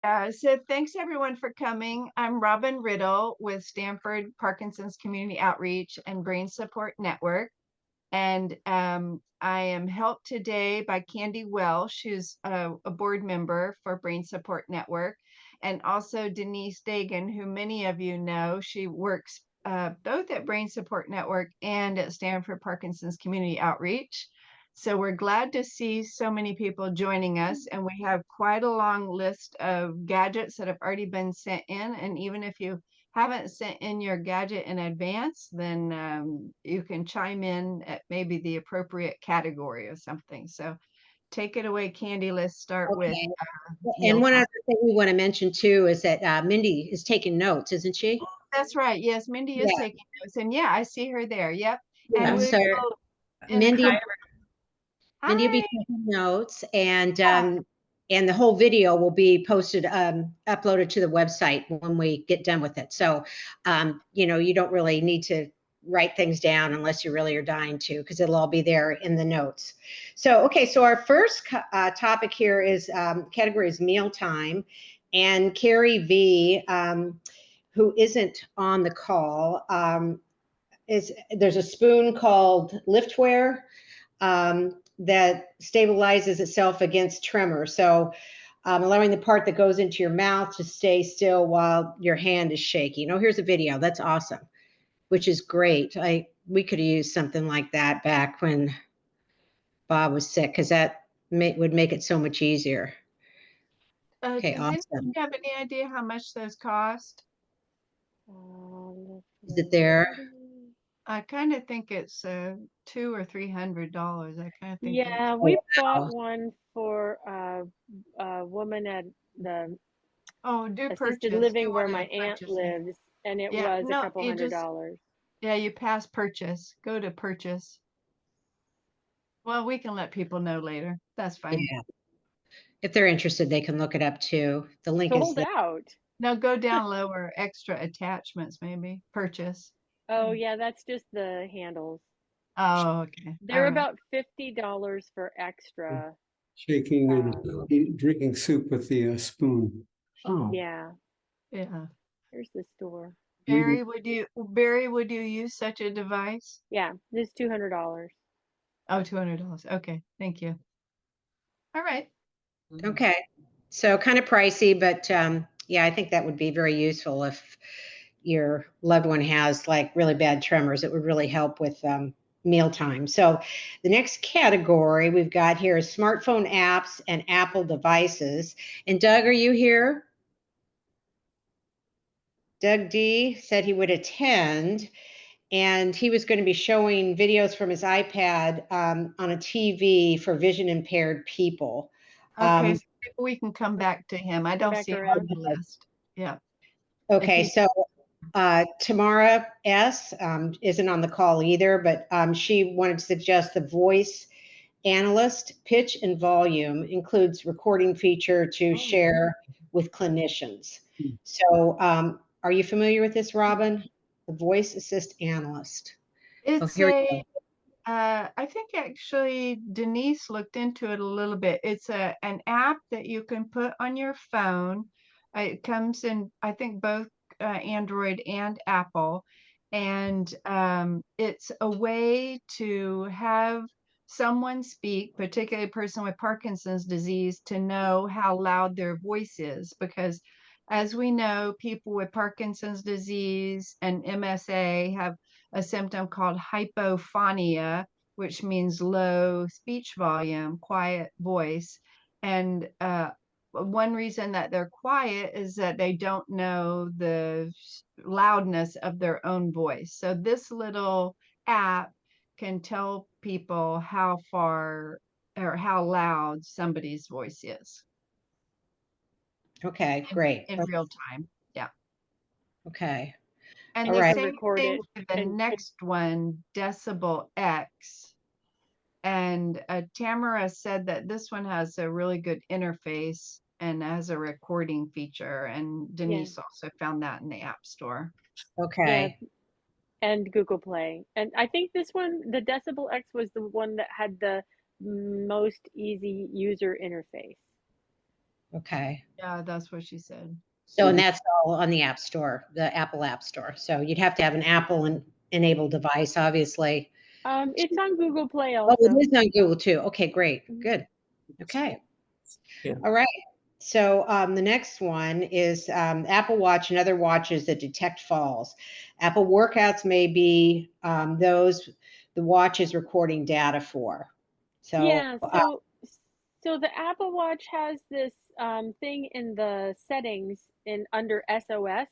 So thanks everyone for coming. I'm Robin Riddle with Stanford Parkinson's Community Outreach and Brain Support Network. And I am helped today by Candy Welsh, who's a board member for Brain Support Network, and also Denise Dagan, who many of you know. She works both at Brain Support Network and at Stanford Parkinson's Community Outreach. So we're glad to see so many people joining us, and we have quite a long list of gadgets that have already been sent in. And even if you haven't sent in your gadget in advance, then you can chime in at maybe the appropriate category or something. So take it away, Candy. Let's start with Okay. And one Mealtime. other thing we want to mention too is that Mindy is taking notes, isn't she? That's right. Yes, Mindy is Yeah. taking notes. And yeah, I see her there. Yep. And Yeah. we So Here. will Mindy, encourage. Mindy will be Hi. taking notes, Yeah. and the whole video will be posted, uploaded to the website when we get done with it. So, you don't really need to write things down unless you really are dying to, because it'll all be there in the notes. So, okay, so our first topic here is category is mealtime, and Carrie V, who isn't on the call, there's a spoon called Liftware that stabilizes itself against tremor. So allowing the part that goes into your mouth to stay still while your hand is shaking. Oh, here's a video. That's awesome, which is great. We could have used something like that back when Bob was sick, because that would make it so much easier. Okay, Does anyone awesome. have any idea how much those cost? Is it there? I kind of think it's $200 or $300. I kind of think that's. Yeah, Oh, we bought wow. one for a woman at the Oh, do assisted purchase. Do living where want my to aunt purchase it. lives, and it Yeah, was a no, couple you just, $100. yeah, you pass purchase. Go to purchase. Well, we can let people know later. That's fine. Yeah. If they're interested, they can look it up too. The link is Sold there. out. No, go down lower, extra attachments, maybe. Purchase. Oh yeah, that's just the handles. Oh, okay. All They're right. about $50 for extra. Shaking Um, and drinking soup with the spoon. Oh, yeah, Yeah. here's the store. we Barry, would you use such a device? Yeah, this $200. Oh, $200. Okay. Thank you. All right. Okay. So kind of pricey, but yeah, I think that would be very useful if your loved one has like really bad tremors. It would really help with mealtime. So the next category we've got here is smartphone apps and Apple devices. And Doug, are you here? Doug D said he would attend, and he was going to be showing videos from his iPad on a TV for vision impaired people. Okay. Um, So maybe we can come back to him. I Come don't back see him on around. the list. Yeah. If okay, he, so Tamara S. Isn't on the call either, but she wanted to suggest the voice analyst pitch and volume includes recording feature to share with clinicians. So are you familiar with this, Robin? The voice assist analyst. Oh, it's here we a, go. I think actually Denise looked into it a little bit. It's an app that you can put on your phone. It comes in, I think, both Android and Apple, and it's a way to have someone speak, particularly a person with Parkinson's disease, to know how loud their voice is. Because, as we know, people with Parkinson's disease and MSA have a symptom called hypophonia, which means low speech volume, quiet voice. And one reason that they're quiet is that they don't know the loudness of their own voice. So this little app can tell people how far or how loud somebody's voice is Okay, great. in real time. Yeah. Okay. And All And the you right. can same record thing it for the and next one, Decibel X. And Tamara said that this one has a really good interface and has a recording feature. And yeah, Denise also found that in the App Store. yeah, Okay. and Google Play. And I think this one, the Decibel X, was the one that had the most easy user interface. Okay. Yeah, that's what she said. So, and that's all on the App Store, the Apple App Store. So you'd have to have an Apple enabled device, obviously. It's on Google Play Oh, it also. is on Google too. Okay, great. Mhm. Good. Okay. Yeah. All right. So the next one is Apple Watch and other watches that detect falls. Apple workouts may be those the watch is recording data for. So Yeah, so the Apple Watch has this thing in the settings in under SOS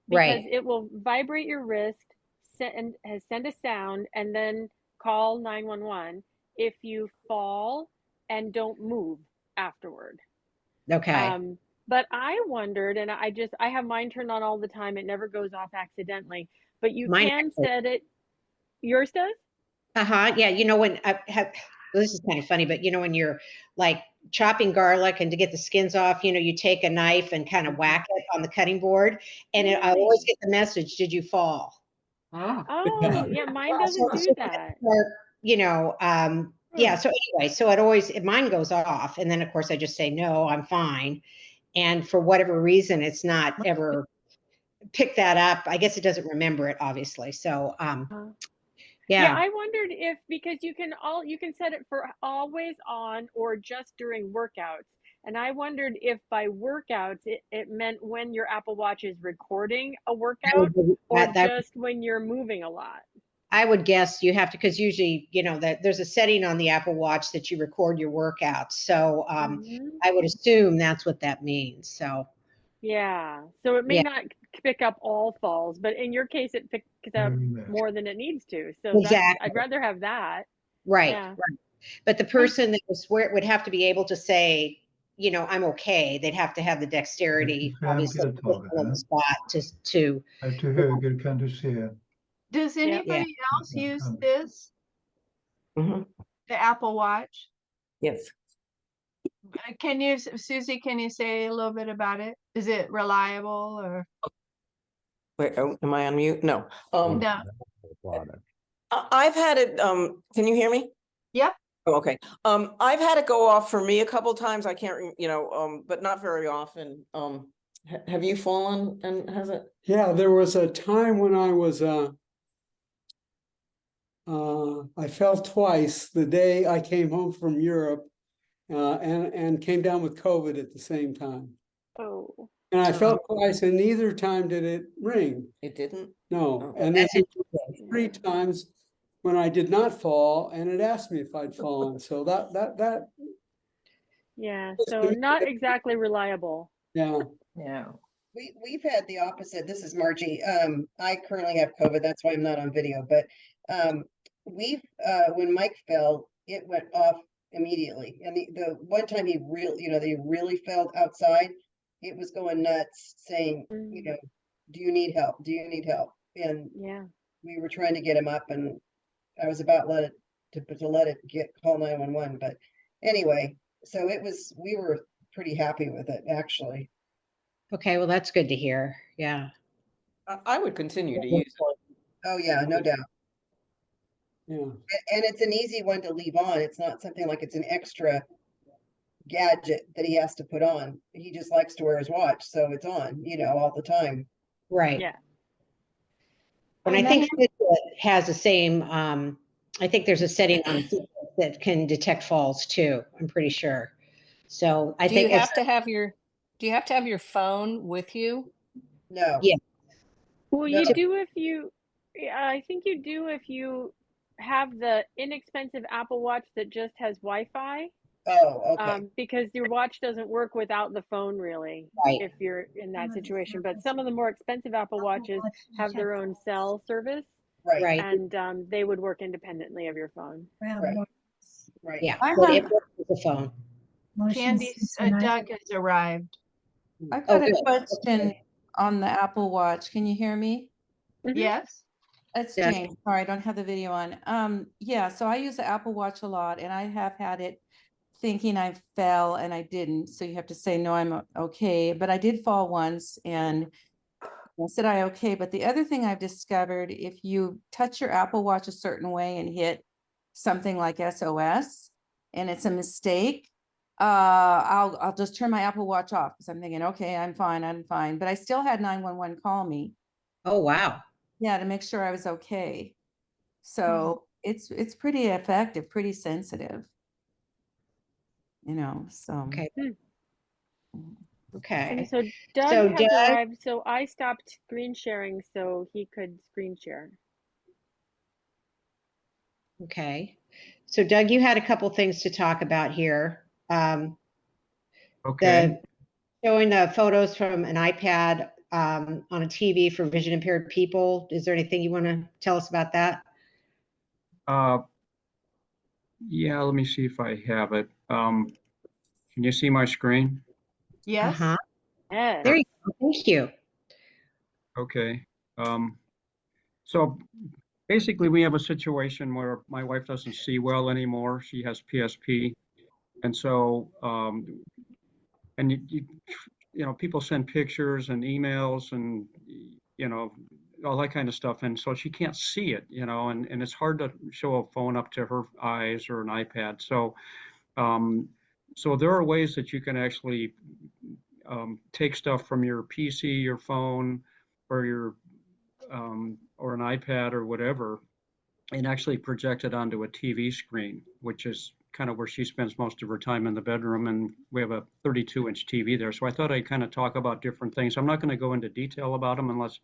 because right. it will vibrate your wrist, send a sound, and then call 911 if you fall and don't move afterward. Okay. But I wondered, and I have mine turned on all the time. It never goes off accidentally, but you Mine can actually. set it. Yours does? Yeah. You know, when I have, well, this is kind of funny, but you know, when you're like chopping garlic and to get the skins off, you know, you take a knife and kind of whack it on the cutting board. And I always Really? get the message, did you fall? Ah. Oh, yeah, mine So, doesn't do that. you know, yeah. Hmm. So anyway, so it always, mine goes off. And then of course I just say, no, I'm fine. And for whatever reason, it's not ever picked that up. I guess it doesn't remember it, obviously. So, Uh, Yeah, yeah. I wondered if because you can set it for always on or just during workouts. And I wondered if by workouts it meant when your Apple Watch is recording a workout or That just when you're moving a lot. I would guess you have to, because usually, you know, that there's a setting on the Apple Watch that you record your workouts. So Hmm. I would assume that's what that means. So Yeah. So it may yeah, not pick up all falls, but in your case it picks up more than it needs to. So I'd exactly. rather have that. Right. Yeah. Right. But the I person that was swear would have to be able to say, you know, I'm okay. They'd have to have the dexterity, obviously, on the spot to Till höger kan du se. Does yeah. anybody else use this, Mhm. the Apple Watch? Yes. Can you, Susie, can you say a little bit about it? Is it reliable or Wait, am I on mute? No. no? I've had it, can you hear me? Yep. Oh, okay. I've had it go off for me a couple times. I can't, you know, but not very often. Have you fallen and has it? Yeah, there was a time when I was I fell twice the day I came home from Europe and came down with COVID at the same time. Oh. And I fell twice, and neither time did it ring. It didn't? No. Oh. And then That's interesting. 3 times when I did not fall, and it asked me if I'd fallen. So that Yeah, so not exactly reliable. yeah. Yeah. We've had the opposite. This is Margie. I currently have COVID. That's why I'm not on video. But we've when Mike fell, it went off immediately. And the one time he really fell outside, it was going nuts, saying, you know, do you need help? Do you need help? And Yeah. we were trying to get him up, and I was about to let it call 911. But anyway, so we were pretty happy with it, actually. Okay, well, that's good to hear. Yeah. I would continue to use it. Oh yeah, no doubt. Yeah. And it's an easy one to leave on. It's not something like it's an extra gadget that he has to put on. He just likes to wear his watch, so it's on, you know, all the time. Right. Yeah. And I think Fitbit has the same, I think there's a setting on Fitbit that can detect falls too, I'm pretty sure. So I Do you think have to have your phone with you? No. Yeah. Well, No. you do if you, I think you do if you have the inexpensive Apple Watch that just has Wi-Fi, Oh, okay. because your watch doesn't work without the phone really, Right. if you're in that situation. But some of the more expensive Apple Watches have their own cell service, Right. Right. and they would work independently of your phone. Right. Right. Yeah. I But have- it works with the phone. Candy's Doug has arrived. I've Oh, got a good. question Okay. on the Apple Watch. Can you hear me? Mhm. Yes. It's Yeah. Jane. Sorry, I don't have the video on. Yeah, so I use the Apple Watch a lot, and I have had it thinking I fell and I didn't. So you have to say, no, I'm okay. But I did fall once and I said, I okay. But the other thing I've discovered, if you touch your Apple Watch a certain way and hit something like SOS and it's a mistake, I'll just turn my Apple Watch off because I'm thinking, okay, I'm fine. But I still had 911 call me, Oh, wow. yeah, to make sure I was okay. So it's pretty effective, pretty sensitive, so. Okay. Hmm. Okay. So Doug So has Doug, arrived, so I stopped screen sharing so he could screen share. okay. So Doug, you had a couple things to talk about here. Okay. Showing the photos from an iPad on a TV for vision impaired people. Is there anything you want to tell us about that? Yeah, let me see if I have it. Can you see my screen? Yes. Uh-huh. Yes. There you go. Thank you. Okay. Um, so basically, we have a situation where my wife doesn't see well anymore. She has PSP. And so, and people send pictures and emails and, you know, all that kind of stuff. And so she can't see it, and it's hard to show a phone up to her eyes or an iPad. Um, so there are ways that you can actually take stuff from your PC, your phone, or or an iPad or whatever, and actually project it onto a TV screen, which is kind of where she spends most of her time in the bedroom. And we have a 32-inch TV there. So I thought I'd kind of talk about different things. I'm not going to go into detail about them unless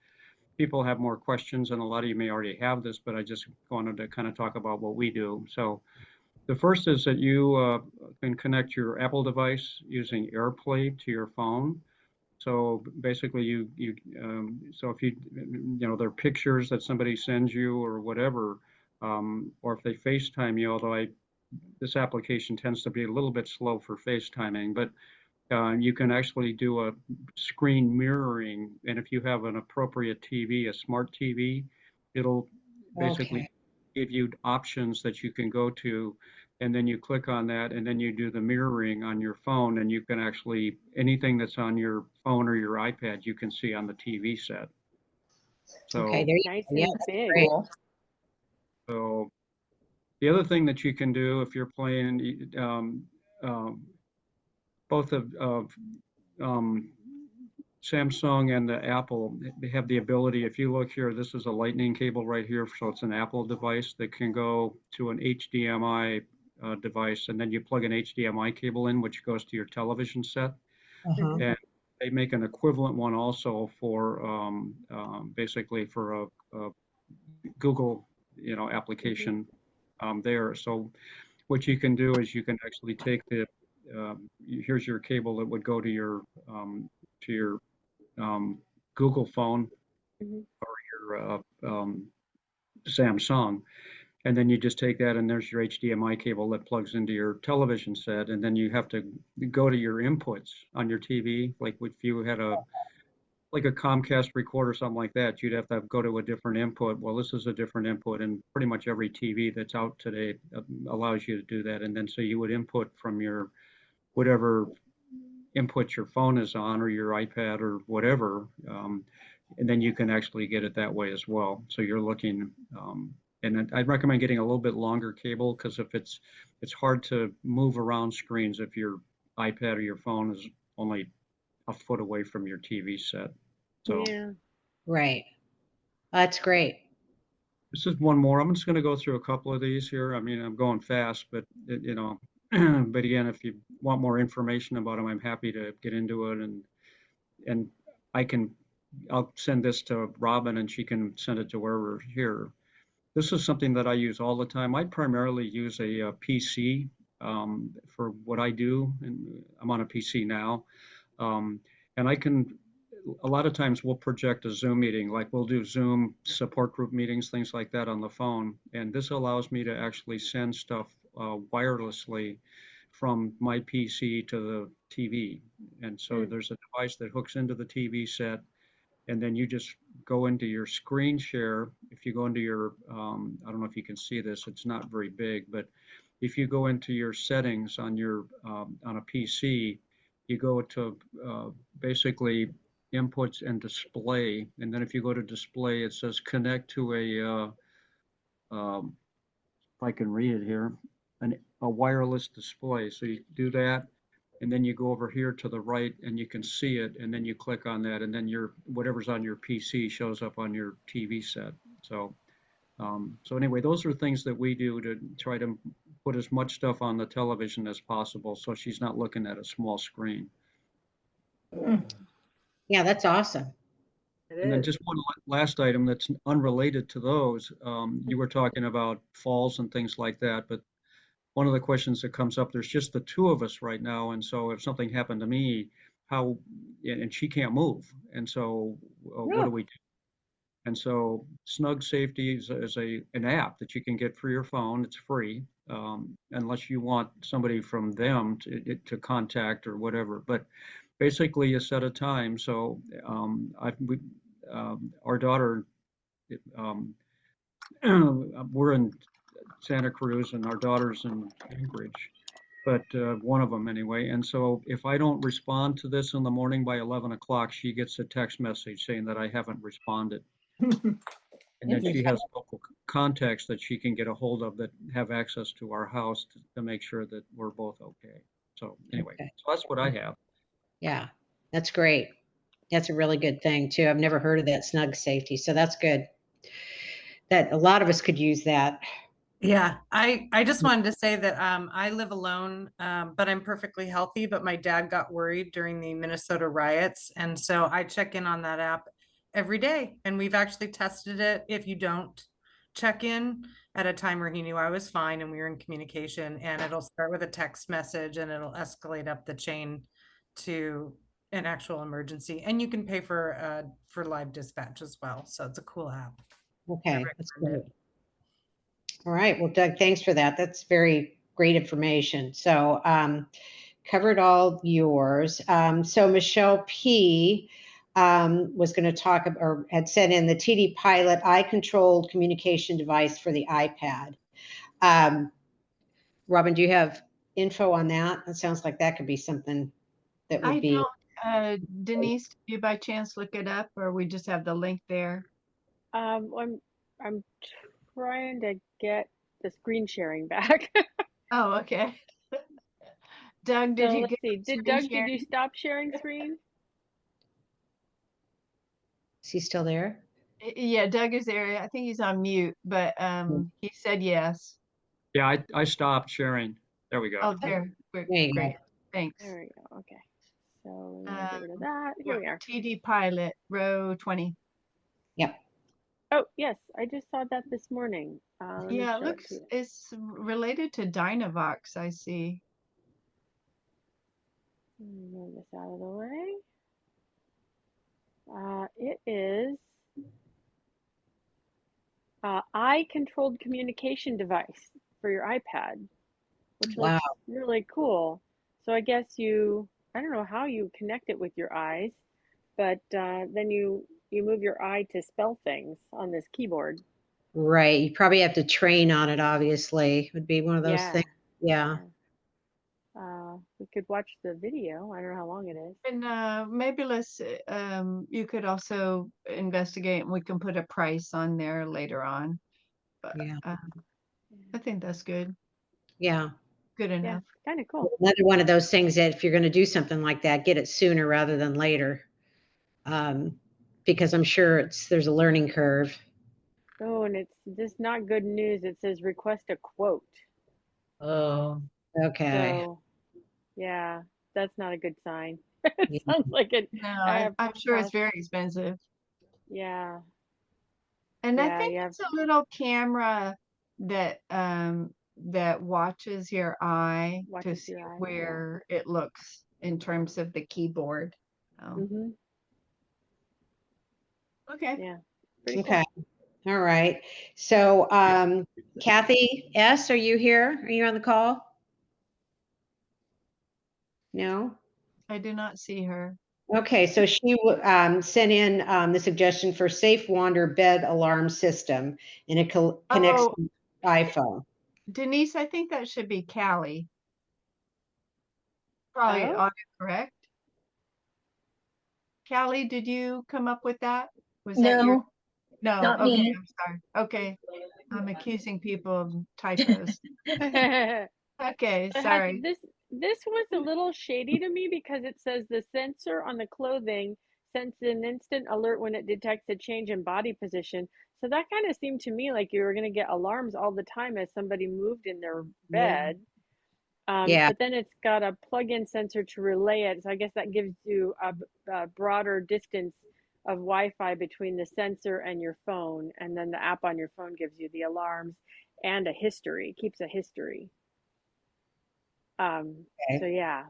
people have more questions, and a lot of you may already have this, but I just wanted to kind of talk about what we do. So the first is that you can connect your Apple device using AirPlay to your phone. So basically, so if there are pictures that somebody sends you or whatever, or if they FaceTime you, although this application tends to be a little bit slow for FaceTiming, but you can actually do a screen mirroring. And if you have an appropriate TV, a smart TV, it'll basically Okay. give you options that you can go to, and then you click on that, and then you do the mirroring on your phone, and you can actually, anything that's on your phone or your iPad, you can see on the TV set. Okay. So, There you Nice go. Yeah, and that's big. great. Cool. so the other thing that you can do if you're playing, both of Samsung and the Apple, they have the ability, if you look here, this is a lightning cable right here. So it's an Apple device that can go to an HDMI device, and then you plug an HDMI cable in, which goes to your television set. Uh-huh. And they make an equivalent one also for basically for a Google, application there. So what you can do is you can actually take here's your cable that would go to your Google phone Mhm. or your Samsung, and then you just take that and there's your HDMI cable that plugs into your television set, and then you have to go to your inputs on your TV. Like if you had like a Comcast recorder or something like that, you'd have to go to a different input. Well, this is a different input, and pretty much every TV that's out today allows you to do that. And then so you would input from your whatever input your phone is on or your iPad or whatever, and then you can actually get it that way as well. So you're looking, and I'd recommend getting a little bit longer cable because if it's hard to move around screens if your iPad or your phone is only a foot away from your TV set. So Yeah. Right. That's great. this is one more. I'm just going to go through a couple of these here. I mean, I'm going fast, but but again, if you want more information about them, I'm happy to get into it, and I'll send this to Robin, and she can send it to wherever here. This is something that I use all the time. I primarily use a PC for what I do, and I'm on a PC now, um, and a lot of times we'll project a Zoom meeting, like we'll do Zoom support group meetings, things like that on the phone. And this allows me to actually send stuff wirelessly from my PC to the TV. And so there's a device that hooks into the TV set, and then you just go into your screen share. If you go into your, I don't know if you can see this, it's not very big, but if you go into your settings on on a PC, you go to basically inputs and display, and then if you go to display, it says connect to if I can read it here, a wireless display. So you do that, and then you go over here to the right and you can see it, and then you click on that, and then whatever's on your PC shows up on your TV set. So, so anyway, those are things that we do to try to put as much stuff on the television as possible, so she's not looking at a small screen. Yeah, that's awesome. And then just one last item that's unrelated to those. You were talking about falls and things like that, but one of the questions that comes up, there's just the two of us right now, and so if something happened to me, and she can't move, and so what do we do? And so Snug Safety is an app that you can get for your phone. It's free, unless you want somebody from them to contact or whatever. But basically, you set a time. So our daughter, we're in Santa Cruz, and our daughter's in Anchorage, but one of them anyway. And so if I don't respond to this in the morning by 11 o'clock, she gets a text message saying that I haven't responded. And then she has local contacts that she can get a hold of that have access to our house to make sure that we're both okay. So anyway, so that's what I have. Yeah, that's great. That's a really good thing too. I've never heard of that Snug Safety, so that's good. That a lot of us could use that. Yeah, I just wanted to say that I live alone, but I'm perfectly healthy. But my dad got worried during the Minnesota riots, and so I check in on that app every day. And we've actually tested it. If you don't check in at a time where he knew I was fine and we were in communication, and it'll start with a text message and it'll escalate up the chain to an actual emergency. And you can pay for live dispatch as well. So it's a cool app. Okay, that's good. All right. Well, Doug, thanks for that. That's very great information. So covered all yours. So Michelle P was going to talk or had sent in the TD Pilot eye-controlled communication device for the iPad. Robin, do you have info on that? It sounds like that could be something that would be. Denise, did you by chance look it up, or we just have the link there? I'm trying to get the screen sharing back. Oh, okay. Doug, did you let's get see. Did you stop sharing screen? Is he still there? Yeah, Doug is there. I think he's on mute, but he said yes. Yeah, I stopped sharing. There we go. Oh, there. you Great. go. Thanks. There we go. Okay. So let me get rid of that. Here we are. TD Pilot, row 20. Yep. Oh, yes. I just saw that this morning. Yeah, it looks, it's related to Dynavox, I see. Move this out of the way. It is eye-controlled communication device for your iPad, which looks really cool. So I guess I don't know how you connect it with your eyes, but then you move your eye to spell things on this keyboard. Right. You probably have to train on it, obviously. It would be one of those things. Yeah. We could watch the video. I don't know how long it is. And maybe you could also investigate and we can put a price on there later on. But yeah. I think that's good. Yeah. Good enough. Yeah, kind of cool. Another one of those things that if you're going to do something like that, get it sooner rather than later. Because I'm sure there's a learning curve. Oh, and it's just not good news. It says request a quote. Oh, okay. So, yeah, that's not a good sign. It sounds like it. No, I'm sure it's very expensive. Yeah. And I think it's a little camera that that watches your eye to see where it looks in terms of the keyboard. Okay. Yeah. Okay. Cool. All right. So Kathy S., are you here? Are you on the call? No? I do not see her. Okay, so she sent in the suggestion for Safe Wander bed alarm system, and it connects to iPhone. Denise, I think that should be Callie. Probably autocorrect. Callie, did you come up with that? Was that your? No, not okay, me. I'm sorry. Okay, I'm accusing people of typos. Okay, sorry. This was a little shady to me because it says the sensor on the clothing sends an instant alert when it detects a change in body position. So that kind of seemed to me like you were going to get alarms all the time as somebody moved in their bed. Yeah. But then it's got a plug-in sensor to relay it. So I guess that gives you a broader distance of Wi-Fi between the sensor and your phone. And then the app on your phone gives you the alarms and a history, keeps a history. So yeah,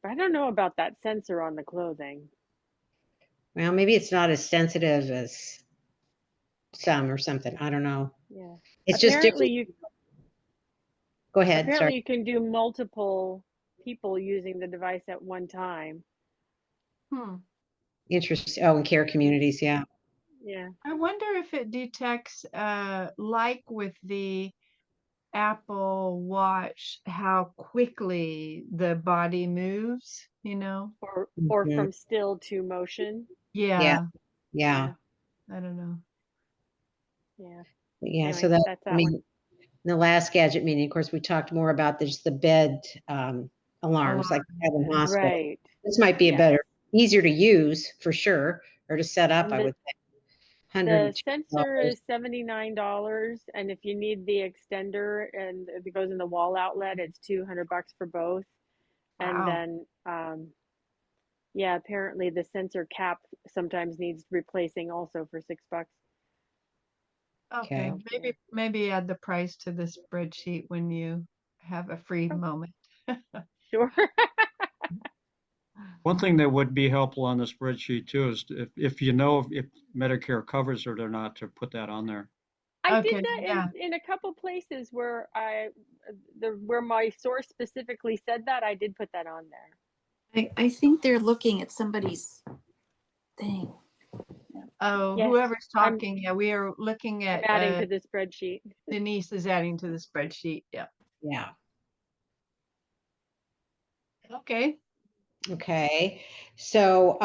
but I don't know about that sensor on the clothing. Well, maybe it's not as sensitive as some or something. I don't know. Yeah. It's just Apparently different. Go ahead. apparently Sorry. you can do multiple people using the device at one time. Interesting. Oh, in care communities. Yeah. Yeah. I wonder if it detects, like with the Apple Watch, how quickly the body moves, you know? Or Mhm. from still to motion. Yeah. Yeah, Yeah. I don't know. Yeah. Yeah. So Anyway, that, that's I that mean, one. in the last gadget meeting, of course, we talked more about just the bed alarms like we have in hospital. Right. This might be a Yeah. better, easier to use for sure, or to set up, And I would think. the $102. sensor is $79, and if you need the extender and it goes in the wall outlet, it's $200 for both. And Wow. then yeah, apparently the sensor cap sometimes needs replacing also for $6. Okay, So yeah. maybe add the price to the spreadsheet when you have a free moment. Sure. One thing that would be helpful on the spreadsheet too is if you know if Medicare covers it or not, to put that on there. I did Okay, that yeah. in a couple places where where my source specifically said that, I did put that on there. I think they're looking at somebody's thing. Oh, Yes, whoever's I'm talking, yeah, we are looking at, adding to the spreadsheet. Denise is adding to the spreadsheet, yeah. Yeah. Okay, Okay. So,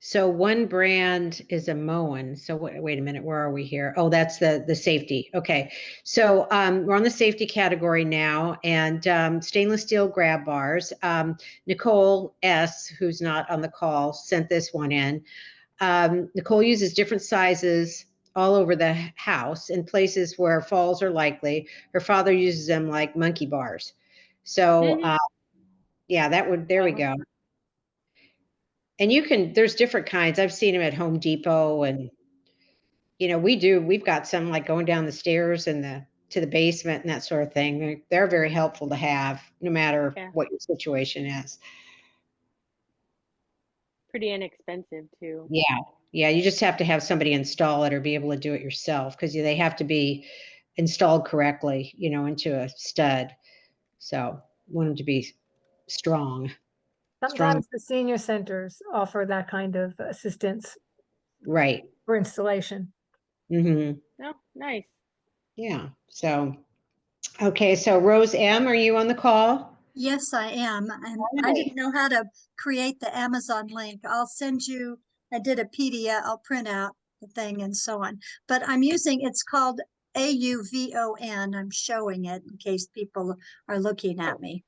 so one brand is a Moen. So wait a minute, where are we here? Oh, that's the safety. Okay. So we're on the safety category now, and stainless steel grab bars. Nicole S., who's not on the call, sent this one in. Nicole uses different sizes all over the house in places where falls are likely. Her father uses them like monkey bars. So yeah, there we go. And there's different kinds. I've seen them at Home Depot, and we've got some like going down the stairs and to the basement and that sort of thing. They're very helpful to have no matter Yeah, what your situation is. pretty inexpensive too. Yeah. Yeah. You just have to have somebody install it or be able to do it yourself, because they have to be installed correctly, into a stud. So want them to be strong. Sometimes the senior centers offer that kind of assistance Right. for installation. Mm-hmm. Oh, nice. Yeah. So, okay. So Rose M., are you on the call? Yes, I am. And I didn't know how to create the Amazon link. I'll send you, I did a PDF, I'll print out the thing and so on. But it's called AUVON. I'm showing it in case people are looking at me.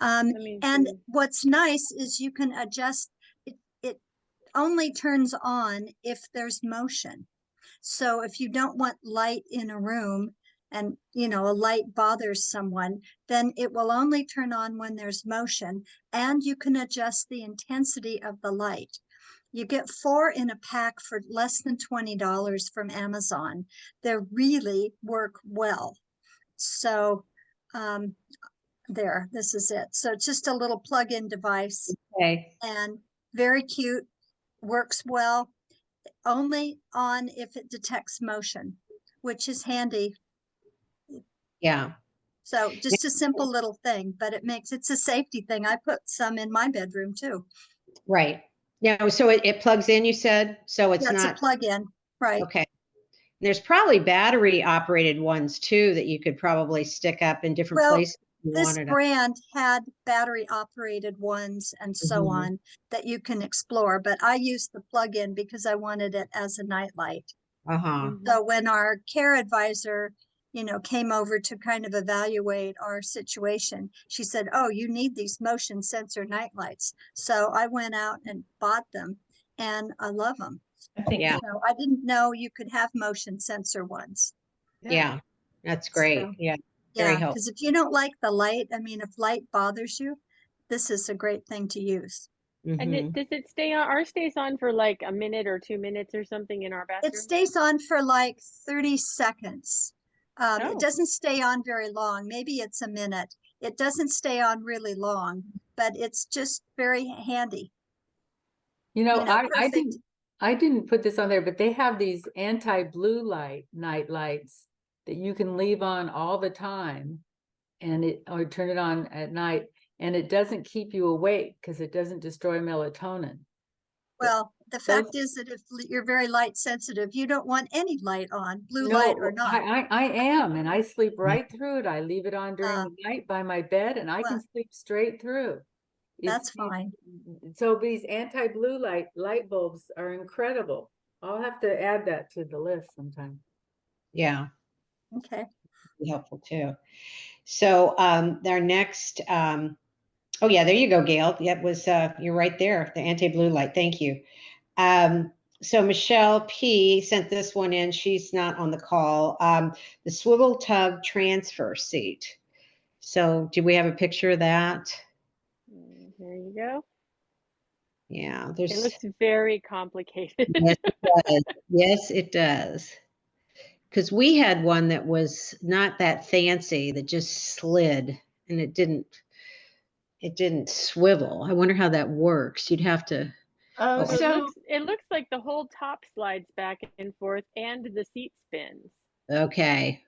And what's nice is you can adjust, it only turns on if there's motion. So if you don't want light in a room and, a light bothers someone, then it will only turn on when there's motion, and you can adjust the intensity of the light. You get 4 in a pack for less than $20 from Amazon. They really work well. So this is it. So it's just a little plug-in device. Okay. And very cute, works well. Only on if it detects motion, which is handy. Yeah. So just a simple little thing, but it's a safety thing. I put some in my bedroom too. Right. Now, so it plugs in, you said? So it's That's not a plug-in, right? Okay. There's probably battery operated ones too that you could probably stick up in different places. This brand had battery operated ones and so on that you can explore, but I used the plug-in because I wanted it as a nightlight. So when our care advisor came over to kind of evaluate our situation. She said, "Oh, you need these motion sensor night lights." So I went out and bought them, and I love them. Yeah. So I didn't know you could have motion sensor ones. Yeah, that's great. So, Yeah, very yeah, helpful. because if you don't like the light, I mean, if light bothers you, this is a great thing to use. And does it stay on? Ours stays on for like a minute or 2 minutes or something in our It bathroom? stays on for like 30 seconds. It Oh. doesn't stay on very long. Maybe it's a minute. It doesn't stay on really long, but it's just very handy. Perfect. I didn't put this on there, but they have these anti-blue light night lights that you can leave on all the time or turn it on at night, and it doesn't keep you awake because it doesn't destroy melatonin. Well, the fact is that if you're very light sensitive, you don't want any light on, blue light or not. I am, and I sleep right through it. I leave it on during the night by my bed, and I can sleep straight through. That's fine. So these anti-blue light bulbs are incredible. I'll have to add that to the list sometime. Yeah. Okay. Be helpful too. So our next, oh yeah, there you go, Gail. That was, you're right there, the anti-blue light. Thank you. So Michelle P sent this one in. She's not on the call. The swivel tub transfer seat. So do we have a picture of that? There you go. Yeah, It looks very complicated. Yes, it does. Yes, it does. Because we had one that was not that fancy, that just slid, and it didn't swivel. I wonder how that works. You'd have to. Oh, So it looks like the whole top slides back and forth and the seat spins. Okay.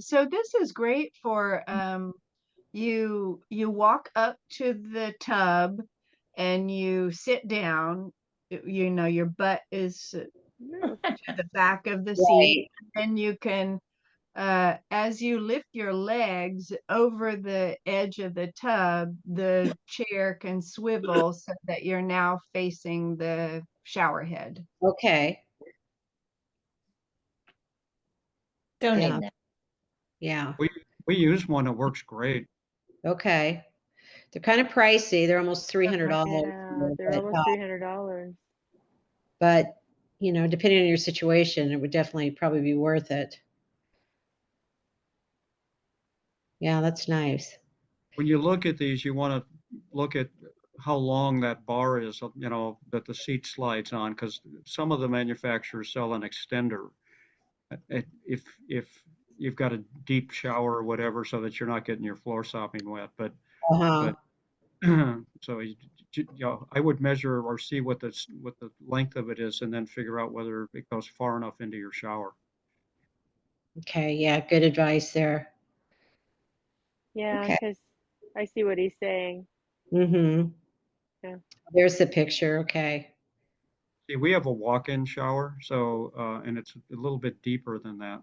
So this is great for you walk up to the tub and you sit down, your butt is to the back of the seat, and you can as you lift your legs over the edge of the tub, the chair can swivel so that you're now facing the shower head. Okay. Donate Yeah. Yeah. We use one that works great. Okay. They're kind of pricey. They're almost $300. Yeah, they're almost $300. But, depending on your situation, it would definitely probably be worth it. Yeah, that's nice. When you look at these, you want to look at how long that bar is, that the seat slides on, because some of the manufacturers sell an extender. If you've got a deep shower or whatever, so that you're not getting your floor sopping wet, but so I would measure or see what the length of it is, and then figure out whether it goes far enough into your shower. Okay, yeah, good advice there. Yeah, because I see what he's saying. Mm-hmm. Yeah. There's the picture. Okay. See, we have a walk-in shower, so and it's a little bit deeper than that,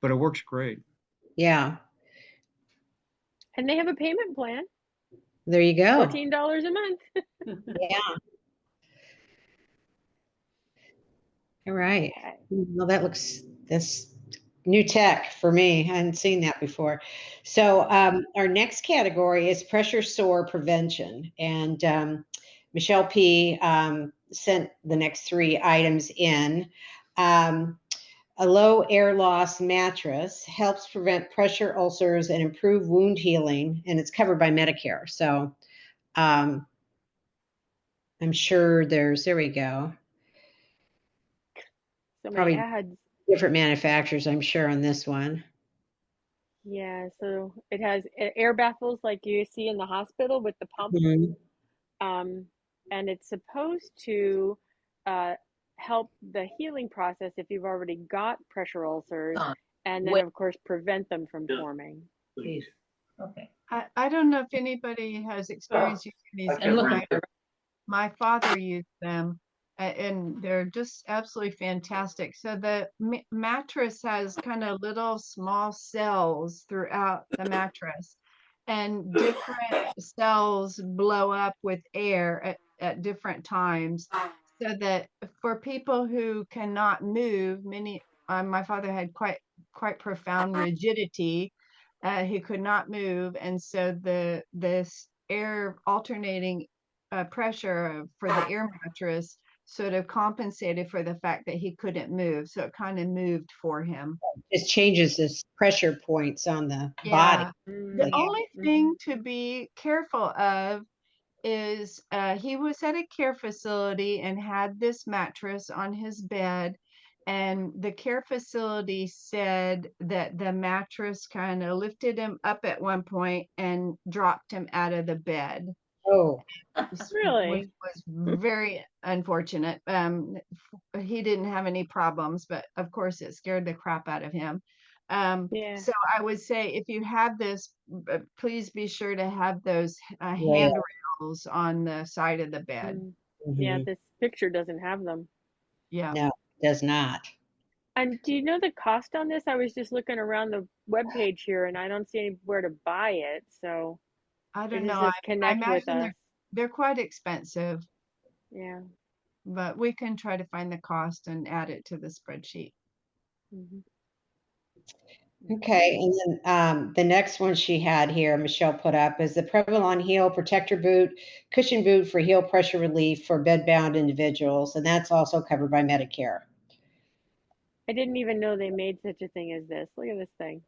but it works great. Yeah. And they have a payment plan. There you go. $14 a month. Yeah. All right. Well, that's new tech for me. I hadn't seen that before. So our next category is pressure sore prevention. And Michelle P sent the next 3 items in. A low air loss mattress helps prevent pressure ulcers and improve wound healing, and it's covered by Medicare. So I'm sure there we go. So Probably many ads. different manufacturers, I'm sure, on this one. Yeah, so it has air baffles like you see in the hospital with the pump. And it's supposed to help the healing process if you've already got pressure ulcers, and then of course prevent them from forming. Please. Okay. I don't know if anybody has experience using these. My father used them, and they're just absolutely fantastic. So the mattress has kind of little small cells throughout the mattress, and different cells blow up with air at different times, so that for people who cannot move, my father had quite profound rigidity. He could not move, and so this air alternating pressure for the air mattress sort of compensated for the fact that he couldn't move, so it kind of moved for him. It changes this pressure points on the body. Yeah. The only thing to be careful of is he was at a care facility and had this mattress on his bed, and the care facility said that the mattress kind of lifted him up at one point and dropped him out of the bed. Oh, Really? Was very unfortunate. He didn't have any problems, but of course it scared the crap out of him. Yeah. So I would say if you have this, please be sure to have those Yeah. handrails on the side of the bed. Yeah, Mhm. this picture doesn't have them. Yeah. No, it does not. And do you know the cost on this? I was just looking around the webpage here and I don't see anywhere to buy it. So I where don't does know. this I connect with imagine us? they're quite expensive, Yeah. but we can try to find the cost and add it to the spreadsheet. Mhm. Okay, and then the next one she had here, Michelle put up, is the Provolone Heel Protector Boot, cushion boot for heel pressure relief for bedbound individuals, and that's also covered by Medicare. I didn't even know they made such a thing as this. Look at this thing.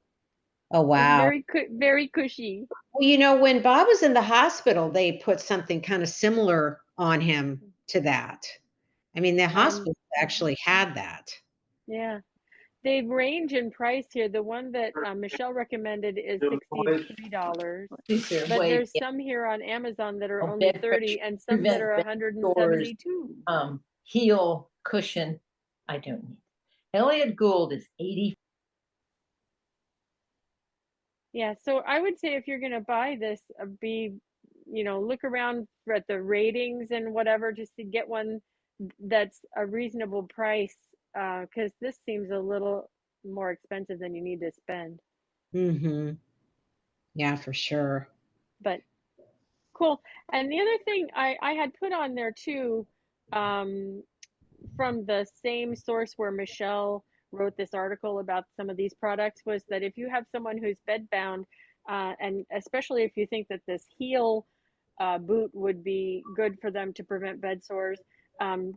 Oh, It's wow. very cushy. Well, you know, when Bob was in the hospital, they put something kind of similar on him to that. I mean, the hospital actually had that. Yeah. They range in price here. The one that Michelle recommended is $63, but there's some here on Amazon that are only 30 and some that are 172. Heel cushion. I don't need. Elliott Gould is 80. Yeah, so I would say if you're going to buy this, look around at the ratings and whatever just to get one that's a reasonable price, because this seems a little more expensive than you need to spend. Mm-hmm. Yeah, for sure. But cool. And the other thing I had put on there too, from the same source where Michelle wrote this article about some of these products, was that if you have someone who's bedbound, and especially if you think that this heel boot would be good for them to prevent bed sores,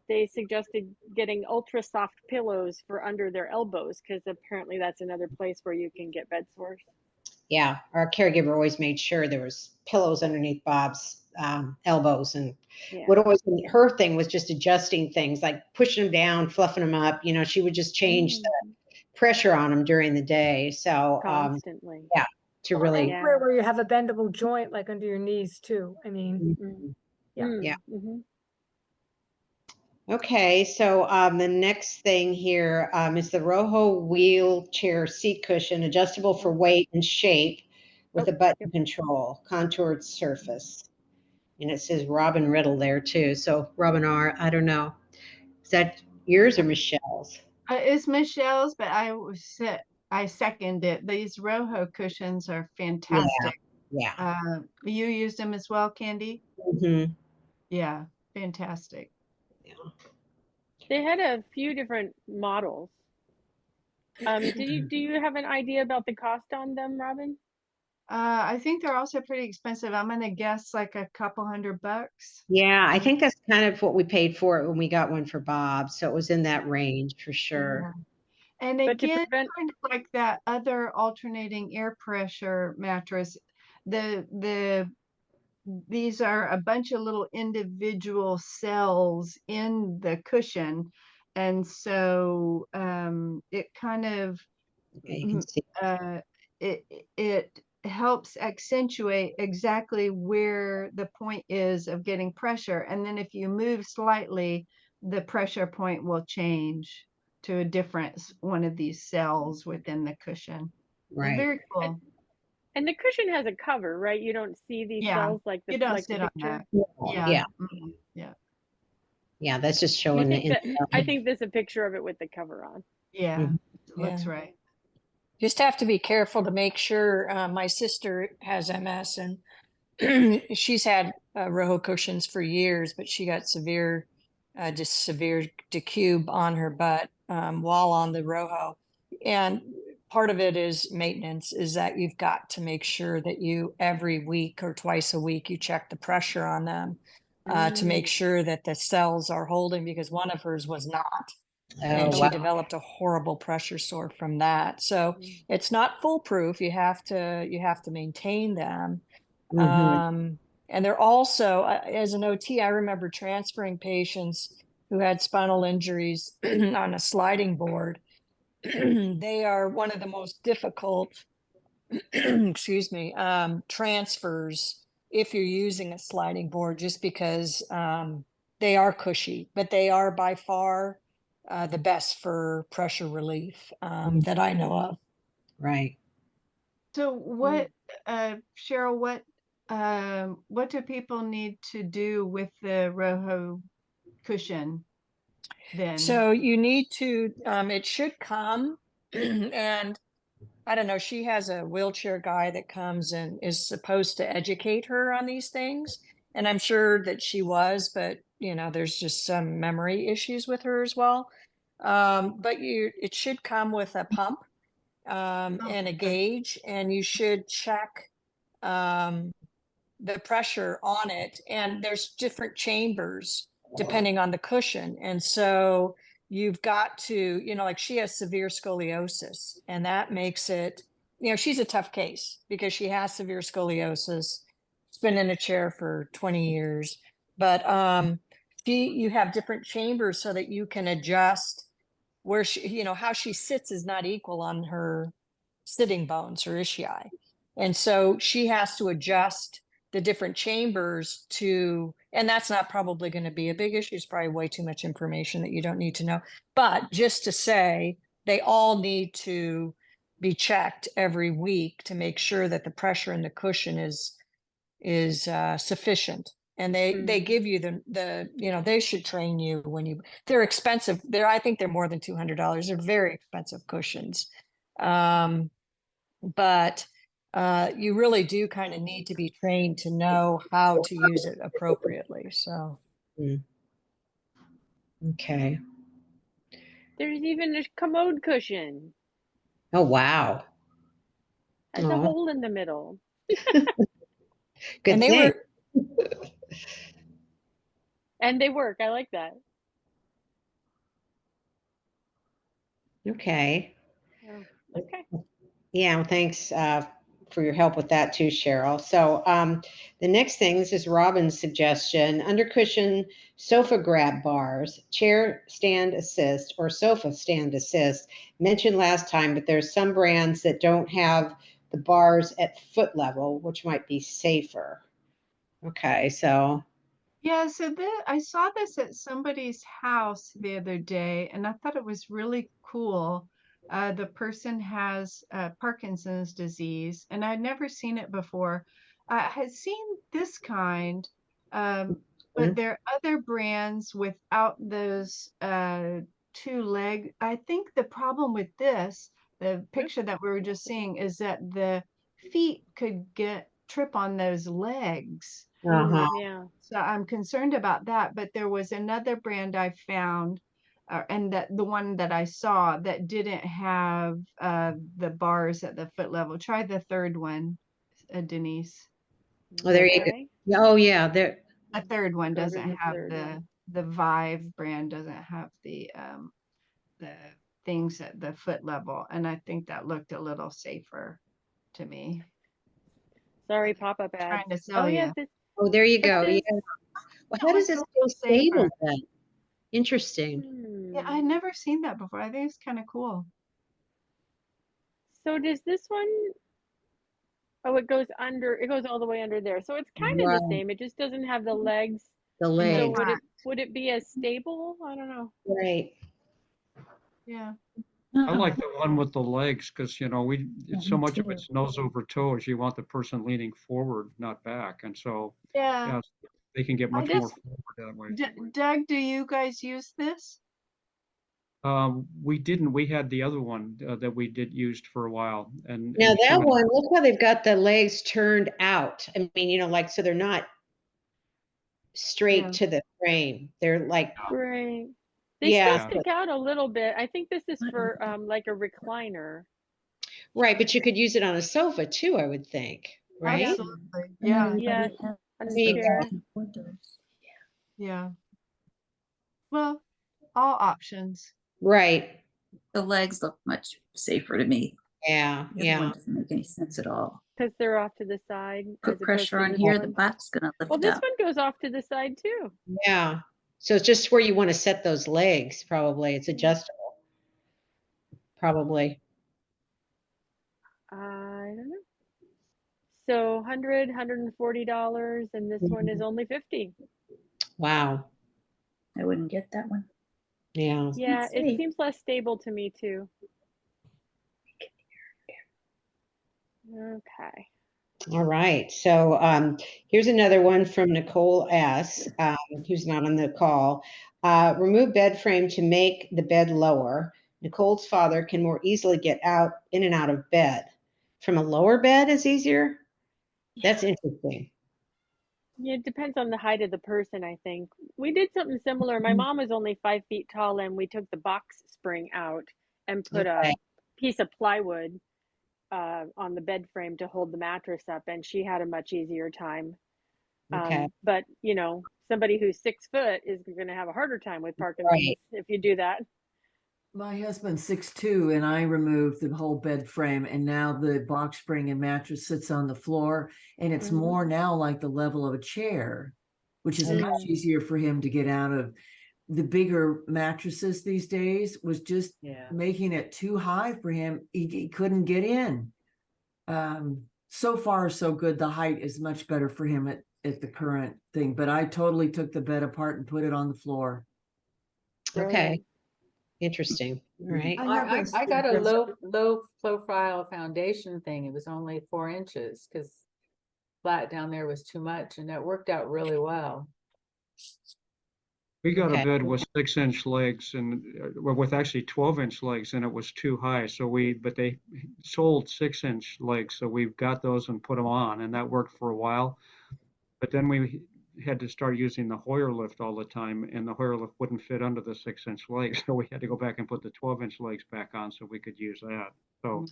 they suggested getting ultra soft pillows for under their elbows, because apparently that's another place where you can get bed sores. Yeah, our caregiver always made sure there was pillows underneath Bob's elbows, and what always her thing was just adjusting things, like pushing them down, fluffing them up. You know, she would just change the pressure on them during the day. So constantly, yeah, to really where you have a bendable joint, like under your knees too. I mean, yeah. Okay, so the next thing here is the Rojo wheelchair seat cushion, adjustable for weight and shape with a button control, contoured surface. And it says Robin Riddle there too. So Robin R., I don't know. Is that yours or Michelle's? It's Michelle's, but I second it. These Rojo cushions are fantastic. Yeah. You used them as well, Candy? Mm-hmm. Yeah, fantastic. Yeah. They had a few different models. Do you have an idea about the cost on them, Robin? I think they're also pretty expensive. I'm gonna guess like a couple $100. Yeah, I think that's kind of what we paid for it when we got one for Bob. So it was in that range for sure. Yeah. And again, kind of like that other alternating air pressure mattress, these are a bunch of little individual cells in the cushion, and so it kind of it helps accentuate exactly where the point is of getting pressure, and then if you move slightly, the pressure point will change to a different one of these cells within the cushion. Right. Very cool. And the cushion has a cover, right? You don't see these cells like the you don't like the sit on picture. that. Yeah. Yeah. Yeah, that's just showing I think there's a picture of it with the cover on. Yeah, looks right. Just have to be careful to make sure. My sister has MS and she's had Rojo cushions for years, but she got severe just severe decube on her butt while on the Rojo. And part of it is maintenance, is that you've got to make sure that you every week or twice a week you check the pressure on them to make sure that the cells are holding, because one of hers was not. And she wow. developed a horrible pressure sore from that. So it's not foolproof. You have to maintain them. Mhm. And they're also, as an OT, I remember transferring patients who had spinal injuries on a sliding board. They are one of the most difficult, excuse me, transfers if you're using a sliding board, just because they are cushy, but they are by far the best for pressure relief that I know of. Right. So what, Cheryl, what do people need to do with the Rojo cushion then? So you need to, it should come and I don't know, she has a wheelchair guy that comes and is supposed to educate her on these things. And I'm sure that she was, but you know, there's just some memory issues with her as well. But it should come with a pump and a gauge, and you should check the pressure on it. And there's different chambers depending on the cushion. And so you've got to, you know, like she has severe scoliosis, and that makes it, you know, she's a tough case because she has severe scoliosis. She's been in a chair for 20 years, but you have different chambers so that you can adjust where she, you know, how she sits is not equal on her sitting bones or ischiae. And so she has to adjust the different chambers to, and that's not probably going to be a big issue. It's probably way too much information that you don't need to know. But just to say, they all need to be checked every week to make sure that the pressure in the cushion is sufficient. And they give you the you know, they should train you when you, they're expensive. I think they're more than $200. They're very expensive cushions. But you really do kind of need to be trained to know how to use it appropriately. So Okay. There's even a commode cushion. Oh, wow. Has a Aw. hole in the middle. Good and they thing. were And they work. I like that. Okay. Yeah. Okay. Yeah, well, thanks for your help with that too, Cheryl. So the next thing, this is Robin's suggestion, under cushion sofa grab bars, chair stand assist or sofa stand assist. Mentioned last time, but there's some brands that don't have the bars at foot level, which might be safer. Okay, so. Yeah, so I saw this at somebody's house the other day, and I thought it was really cool. The person has Parkinson's disease, and I'd never seen it before. I had seen this kind, but there are other brands without those two leg. I think the problem with this, the picture that we were just seeing, is that the feet could trip on those legs. Uh-huh. Yeah. So I'm concerned about that. But there was another brand I found, and that the one that I saw that didn't have the bars at the foot level. Try the third one, Denise. Oh, there you go. Oh, yeah. There. A third one Go to doesn't the have third one. the Vive brand doesn't have the things at the foot level, and I think that looked a little safer to me. Sorry, pop-up ads. Trying to sell you. Oh, there you go. This, Yeah. Well, how does it feel stable then? Interesting. Yeah, I'd never seen that before. I think it's kind of cool. So does this one, oh, it goes all the way under there. So it's kind of the same. It just doesn't have the legs. The legs. So would it be as stable? I don't know. Right. Yeah. I like the one with the legs because, you know, so much of it's nose over toes. You want the person leaning forward, not back. And so, Yeah. they can get much more forward that way. Doug, do you guys use this? We didn't. We had the other one that we did used for a while. And Now that one, look how they've got the legs turned out. I mean, you know, like, so they're not straight Yeah. to the frame. They're like, Right. They yeah, still stick out a little bit. I think this is for like a recliner. right. But you could use it on a sofa too, I would think, right? Absolutely. Yeah. Yeah, on There a you chair. go. Yeah. Well, all options. Right. The legs look much safer to me. Yeah. The other one Yeah. doesn't make any sense at all. Because they're off to the side Put as opposed pressure to on this here, the one. butt's gonna Well, lift this up. one goes off to the side too. Yeah. So it's just where you want to set those legs, probably. It's adjustable. Probably. I don't know. So $140, and this one is only 50. Wow. I wouldn't get that one. Yeah. Yeah, Let's it see. seems less stable to me too. Okay. All right. So here's another one from Nicole S., who's not on the call. Remove bed frame to make the bed lower. Nicole's father can more easily get out in and out of bed. From a lower bed is easier? That's interesting. Yeah, it depends on the height of the person, I think. We did something similar. My mom is only 5 feet tall, and we took the box spring out and put Okay. a piece of plywood on the bed frame to hold the mattress up, and she had a much easier time. Okay. But you know, somebody who's 6 foot is going to have a harder time with Parkinson's Right. if you do that. My husband's 6'2", and I removed the whole bed frame, and now the box spring and mattress sits on the floor, and it's more now like the level of a chair, which is much easier for him to get out of. The bigger mattresses these days was just making it too high for him. He couldn't get in. So far, so good. The height is much better for him at the current thing, but I totally took the bed apart and put it on the floor. Okay. Interesting. All right. I got a low profile foundation thing. It was only 4 inches because flat down there was too much, and that worked out really well. We got a Okay. bed with 6-inch legs and well, with actually 12-inch legs, and it was too high. So but they sold 6-inch legs, so we've got those and put them on, and that worked for a while. But then we had to start using the Hoyer lift all the time, and the Hoyer lift wouldn't fit under the 6-inch legs, so we had to go back and put the 12-inch legs back on so we could use that. So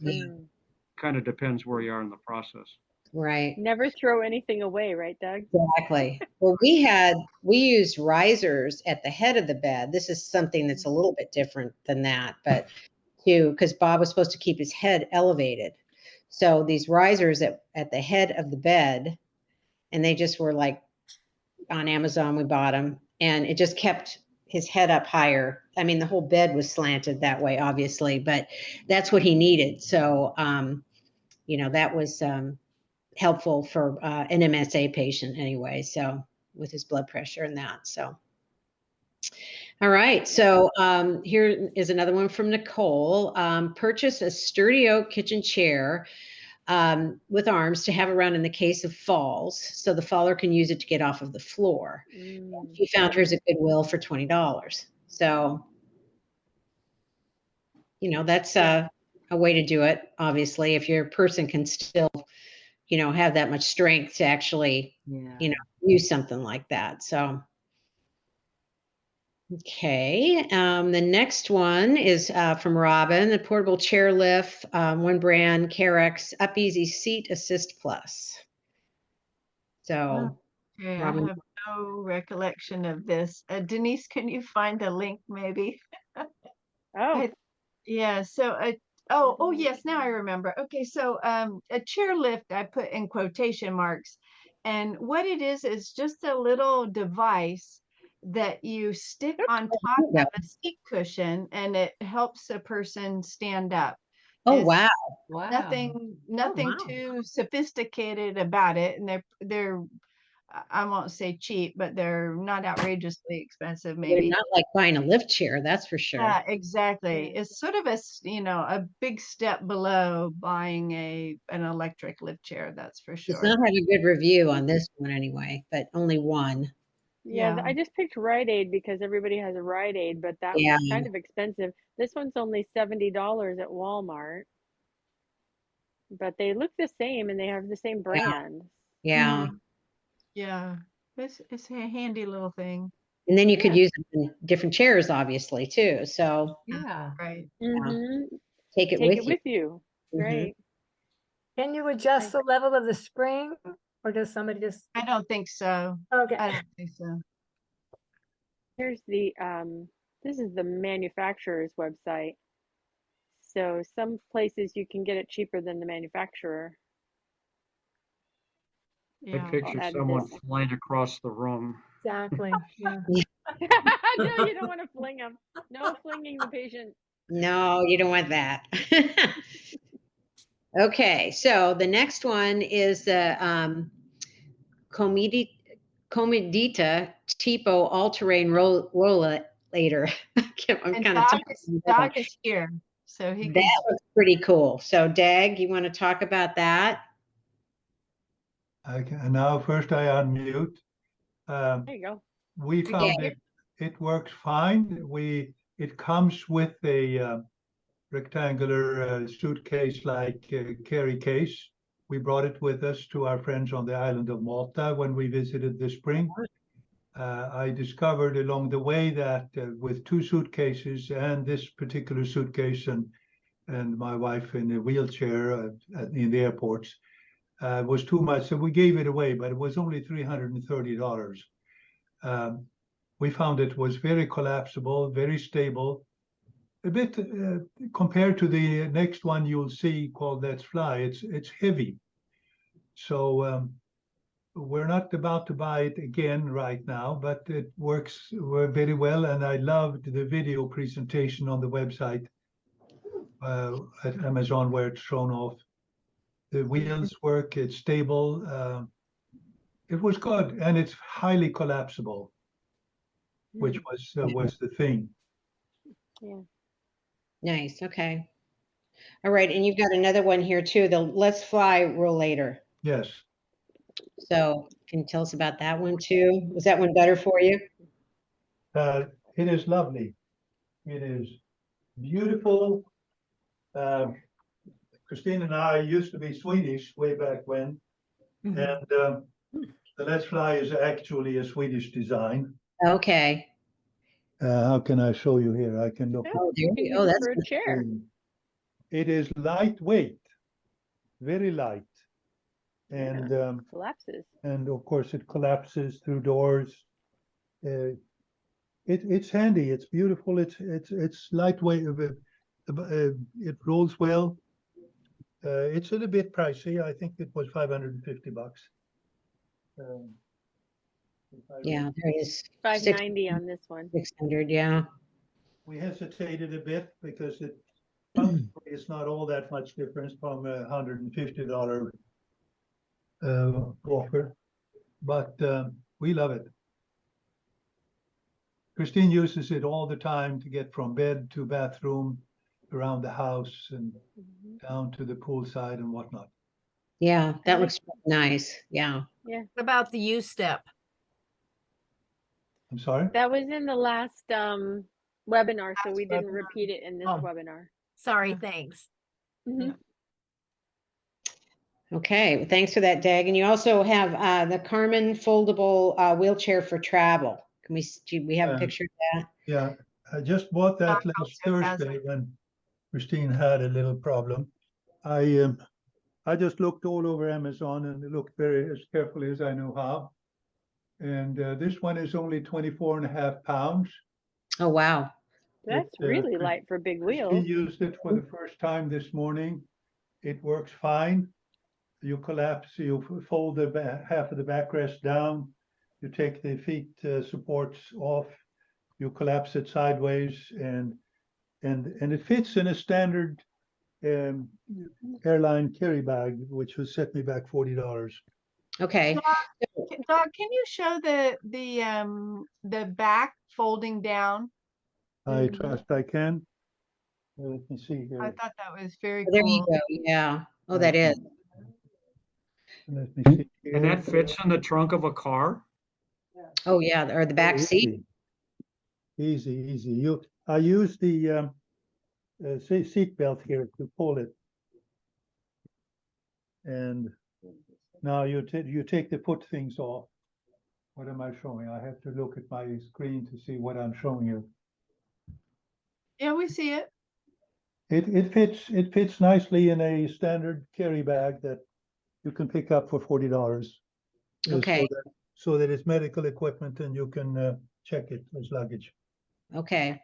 kind of depends where you are in the process. Right. Never throw anything away, right, Doug? Exactly. Well, we used risers at the head of the bed. This is something that's a little bit different than that, but because Bob was supposed to keep his head elevated. So these risers at the head of the bed, and they just were like on Amazon, we bought them, and it just kept his head up higher. I mean, the whole bed was slanted that way, obviously, but that's what he needed. So, that was helpful for an MSA patient anyway. So with his blood pressure and that. So, all right. So here is another one from Nicole. Purchase a sturdy oak kitchen chair with arms to have around in the case of falls, so the faller can use it to get off of the floor. She found hers at Goodwill for $20. So, that's a way to do it. Obviously, if your person can still, have that much strength to actually, use something like that. So, okay. The next one is from Robin, the portable chair lift, one brand, Carex Up Easy Seat Assist Plus. So, Okay, Robin. I have no recollection of this. Denise, can you find a link maybe? Yeah, so oh yes, now I remember. Okay, so a chair lift I put in quotation marks, and what it is just a little device that you stick on top of a seat cushion, and it helps a person stand up. Oh, It's wow. nothing too sophisticated about it, and they're I won't say cheap, but they're not outrageously expensive, They're maybe. not like buying a lift chair, that's for sure. Yeah, exactly. It's sort of a big step below buying an electric lift chair, that's for Does sure. not have a good review on this one anyway, but only one. Yeah, I just picked Rite Aid because everybody has a Rite Aid, but that was kind of expensive. This one's only $70 at Walmart, but they look the same and they have the same brand. Yeah. Yeah. It's a handy little thing. And then you could Yeah. use it in different chairs, obviously, too. So Yeah. Right. take it Take with it you. with you. Mhm. Right. Can you adjust the level of the spring or does somebody just, I don't think so. okay. I don't think so. Here's the this is the manufacturer's website. So some places you can get it cheaper than the manufacturer. I Yeah. picture add someone this. flying across the room. Exactly, yeah. No, you don't want to fling them. No flinging the patient. No, you don't want that. Okay, so the next one is the Comedita Tipo All-Terrain Rolla later. I'm And kind of Doug is here, so he can. That looks pretty cool. So Dag, you want to talk about that? Okay, now first I unmute. There you go. We found it works fine. It comes with a rectangular suitcase-like carry case. We brought it with us to our friends on the island of Malta when we visited this spring. I discovered along the way that with 2 suitcases and this particular suitcase and my wife in a wheelchair in the airports was too much. So we gave it away, but it was only $330. We found it was very collapsible, very stable. A bit compared to the next one you'll see called Let's Fly, it's heavy. So we're not about to buy it again right now, but it works very well. And I loved the video presentation on the website at Amazon where it's shown off. The wheels work, it's stable. It was good, and it's highly collapsible, which was the thing. Yeah. Nice. Okay. All right, and you've got another one here too, the Let's Fly Rollator. Yes. So can you tell us about that one too? Was that one better for you? It is lovely. It is beautiful. Christine and I used to be Swedish way back when, and the Let's Fly is actually a Swedish design. Okay. How can I show you here? I can look. Oh, there we go. That's for a chair. It is lightweight, very light, and collapses. And of course, it collapses through doors. It's handy. It's beautiful. It's lightweight. It rolls well. It's a little bit pricey. I think it was $550. Yeah, there is $590 on this one. 600, yeah. We hesitated a bit because it's not all that much difference from a $150 offer, but we love it. Christine uses it all the time to get from bed to bathroom, around the house, and down to the poolside and whatnot. Yeah, that looks nice. Yeah. Yeah. What about the U step? I'm sorry? That was in the last webinar, so we didn't repeat it in this Oh. webinar. Sorry, thanks. Okay, well, thanks for that, Dag. And you also have the Carmen foldable wheelchair for travel. Can we have a picture of that? Yeah, I just bought that last Thursday when Christine had a little problem. I just looked all over Amazon and looked very as carefully as I know how. And this one is only 24.5 pounds. Oh, wow. That's really light for big wheels. Christine used it for the first time this morning. It works fine. You collapse, you fold the half of the backrest down. You take the feet supports off. You collapse it sideways, and it fits in a standard airline carry bag, which would set me back $40. Okay. Doc, can you show the back folding down? I trust I can. Let me see here. I thought that was very There you cool. go. Yeah. Oh, that is. Let me see here. And that fits in the trunk of a car? Oh, yeah, or the back seat. Easy. I use the seat belt here to pull it. And now you take the foot things off What am I showing? I have to look at my screen to see what I'm showing you. Yeah, we see it. It fits nicely in a standard carry bag that you can pick up for $40. Okay. So that it's medical equipment and you can check it as luggage. Okay.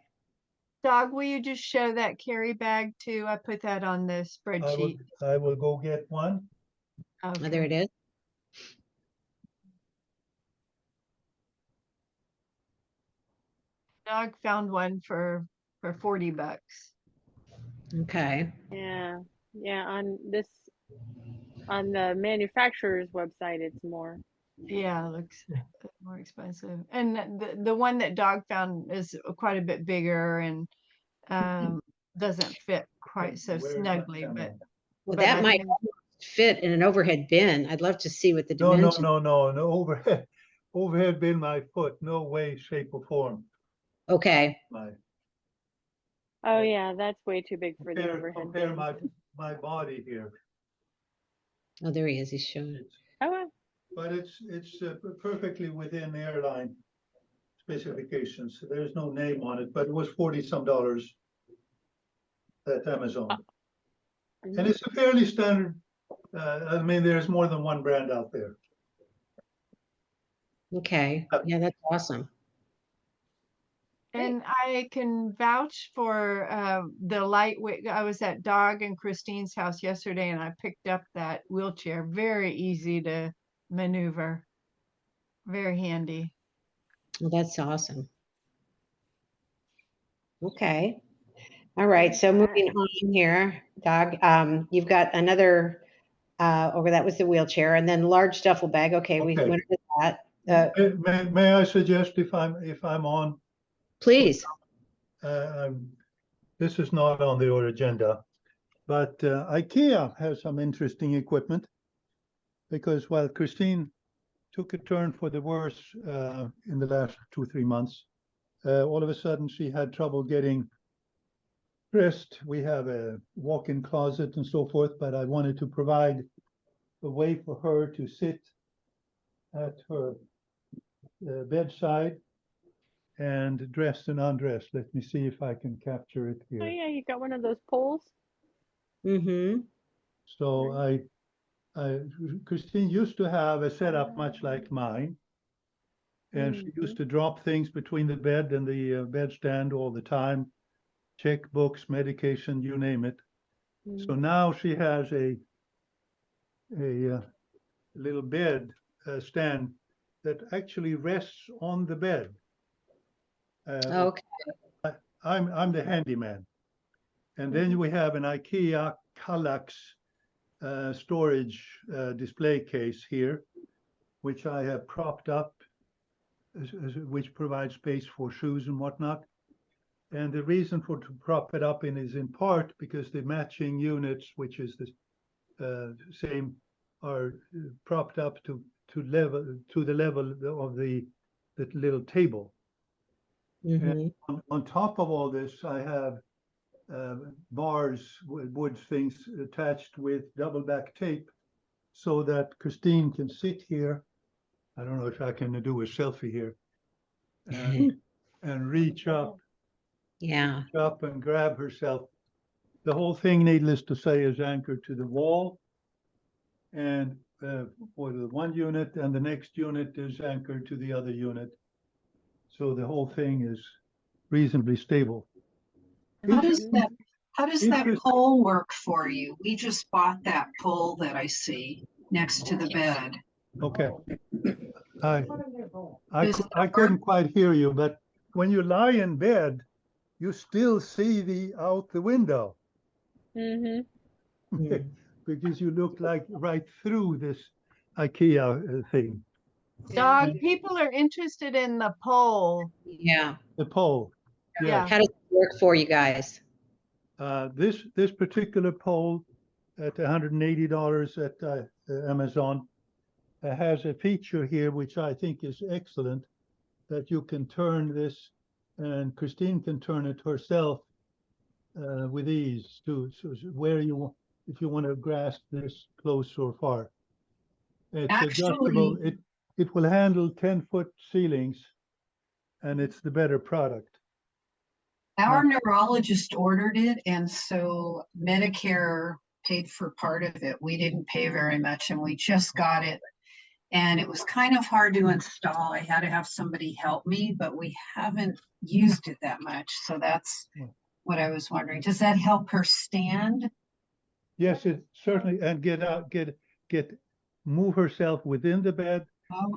Dog, will you just show that carry bag too? I put that on the spreadsheet. I will go get one. Oh, Okay. there it is. Dog found one for $40. Okay. Yeah, yeah, on the manufacturer's website, it's more. Yeah, it looks more expensive. And the one that Dog found is quite a bit bigger and doesn't fit quite so snugly, Well, but that I might think fit in an overhead bin. I'd love to see what the No, dimensions. no overhead bin my foot. No way, shape or form. Okay. Oh yeah, that's way too big for the overhead Compare bin. my body here. Oh, there he is. He's showing it. Oh, But it's perfectly within airline specifications. There's no name on it, but it was $40-some at Amazon. And it's a fairly standard. I mean, there's more than one brand out there. Okay. Yeah, that's awesome. and I can vouch for the lightweight. I was at Dog and Christine's house yesterday and I picked up that wheelchair. Very easy to maneuver. Very handy. Well, that's awesome. Okay. All right. So moving on here, Dog, you've got another over that was the wheelchair and then large duffel bag. Okay, we went with that. May I suggest if I'm on? Please. This is not on the agenda, but Ikea has some interesting equipment because while Christine took a turn for the worse in the last 2-3 months, all of a sudden she had trouble getting dressed. We have a walk-in closet and so forth, but I wanted to provide a way for her to sit at her bedside and dressed and undressed. Let me see if I can capture it here. oh yeah, you got one of those poles. Mm-hmm. So Christine used to have a setup much like mine, and she used to drop things between the bed and the bedstand all the time, check books, medication, you name it. So now she has a little bed stand that actually rests on the bed. Okay. I'm the handyman. And then we have an IKEA Kallax storage display case here, which I have propped up, which provides space for shoes and whatnot. And the reason to prop it up is in part because the matching units, which is the same, are propped up to the level of the little table. Mm-hmm. And on top of all this, I have bars, wood things attached with double back tape so that Christine can sit here. I don't know if I can do a selfie here and reach up. Yeah. Reach up and grab herself. The whole thing, needless to say, is anchored to the wall. And for the one unit, and the next unit is anchored to the other unit. So the whole thing is reasonably stable. How does that pole work for you? We just bought that pole that I see next to the bed. Okay. I couldn't quite hear you, but when you lie in bed, you still see out the window. Mm-hmm. Because you look like right through this IKEA thing. Dog, people are interested in the pole. Yeah. The pole. Yeah. How does it work for you guys? This particular pole at $180 at Amazon has a feature here which I think is excellent, that you can turn this, and Christine can turn it herself with ease to where you want, if you want to grasp this close or far. It's adjustable. it will handle 10-foot ceilings, and it's the better product. Our neurologist ordered it, and so Medicare paid for part of it. We didn't pay very much, and we just got it. And it was kind of hard to install. I had to have somebody help me, but we haven't used it that much. So that's what I was wondering. Does that help her stand? Yes, it certainly, and move herself within the bed,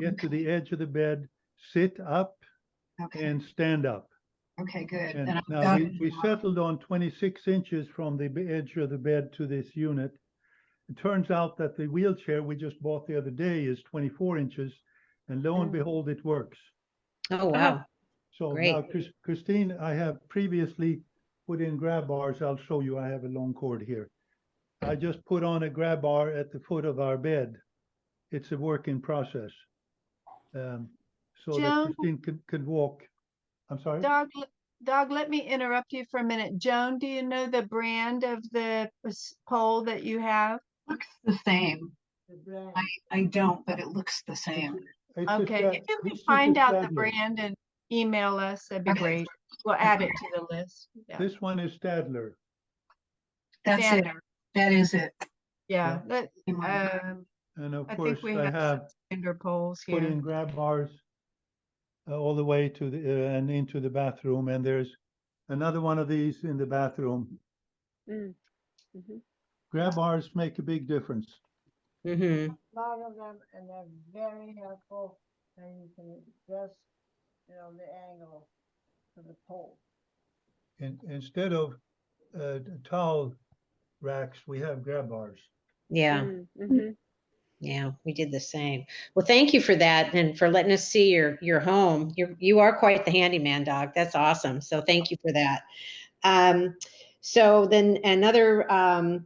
get to the edge of the bed, sit up, and stand up. Okay, good. And now we settled on 26 inches from the edge of the bed to this unit. It turns out that the wheelchair we just bought the other day is 24 inches, and lo and behold, it works. Oh, wow. So Great. now, Christine, I have previously put in grab bars. I'll show you. I have a long cord here. I just put on a grab bar at the foot of our bed. It's a work in process. So that Christine could walk. I'm sorry? Doug, let me interrupt you for a minute. Joan, do you know the brand of the pole that you have? Looks the same. I don't, but it looks the same. Okay, if you can find out the brand and email us, that'd be great. We'll add it to the list. Yeah. This one is Stadler. That's it. That is it. Yeah. And of I course, think we I have have finger poles put here. in grab bars all the way to the and into the bathroom, and there's another one of these in the bathroom. Grab bars make a big difference. A lot of them, and they're very helpful, and you can adjust, the angle of the pole. Instead of towel racks, we have grab bars. Yeah. Yeah, we did the same. Well, thank you for that and for letting us see your home. You are quite the handyman, Doc. That's awesome. So thank you for that. So then another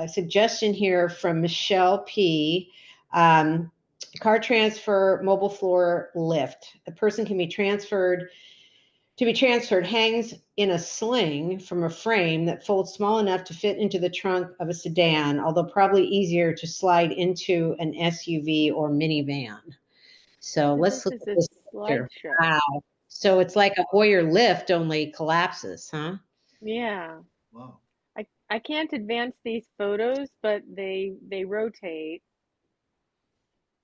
suggestion here from Michelle P. Car transfer, mobile floor lift. A person can be transferred. To be transferred hangs in a sling from a frame that folds small enough to fit into the trunk of a sedan, although probably easier to slide into an SUV or minivan. So let's look at this picture. Wow. So it's like a Hoyer lift, only collapses, huh? Yeah. Wow. I can't advance these photos, but they rotate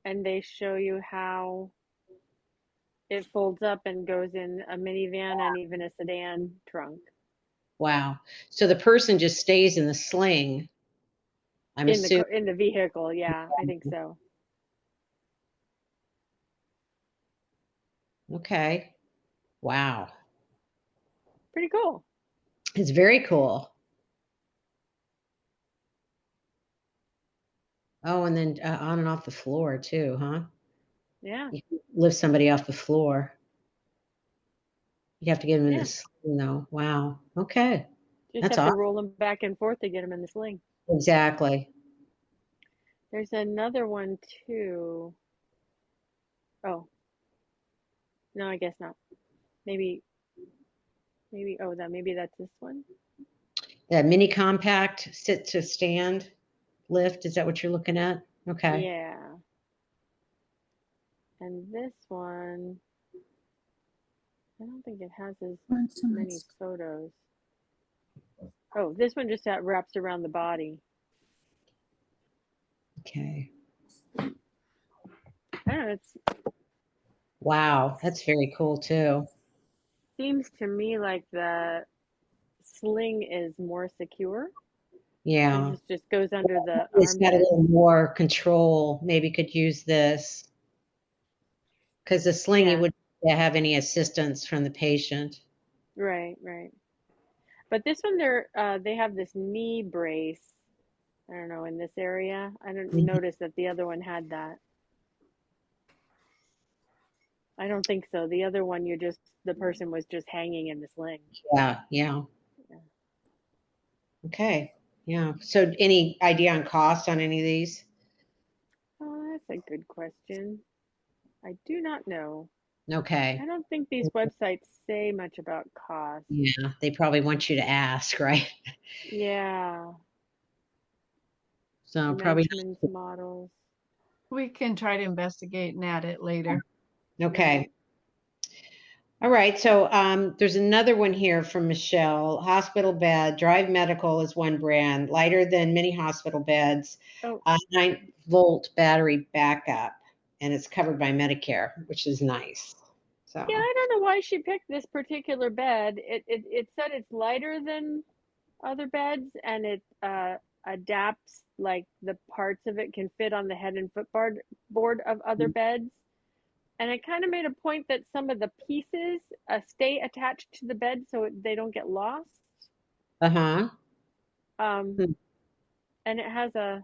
and they show you how it folds up and goes in a minivan and even a sedan trunk. Wow. So the person just stays in the sling. I'm assuming in the vehicle. Yeah, I think so. Okay. Wow. Pretty cool. It's very cool. Oh, and then on and off the floor too, huh? Yeah. You can lift somebody off the floor. You have to get them in this, Wow. Okay. Just That's have to awesome. roll them back and forth to get them in the sling. Exactly. There's another one too. Oh. No, I guess not. Maybe maybe that's this one. That mini compact sit to stand lift. Is that what you're looking at? Okay. Yeah. And this one, I don't think it has as many photos. Oh, this one just wraps around the body. Okay. I don't know, Wow, that's very cool too. Seems to me like the sling is more secure. Yeah. It just goes under the It's got a armpit. little more control. Maybe could use this. Because the sling, you wouldn't have any assistance from the patient. Right. But this one, they have this knee brace. I don't know, in this area. I didn't notice that the other one had that. I don't think so. The other one, the person was just hanging in the sling. Yeah. Okay. Yeah. So any idea on cost on any of these? Oh, that's a good question. I do not know. Okay. I don't think these websites say much about cost. Yeah, they probably want you to ask, right? Yeah. So probably Dimensions, models. We can try to investigate and add it later. Okay. All right, so there's another one here from Michelle. Hospital bed, Drive Medical is one brand, lighter than many hospital beds, 9-volt battery backup, and it's covered by Medicare, which is nice. So Yeah, I don't know why she picked this particular bed. It said it's lighter than other beds, and it adapts, like the parts of it can fit on the head and foot board of other beds. And it kind of made a point that some of the pieces stay attached to the bed so they don't get lost. Uh-huh. And it has a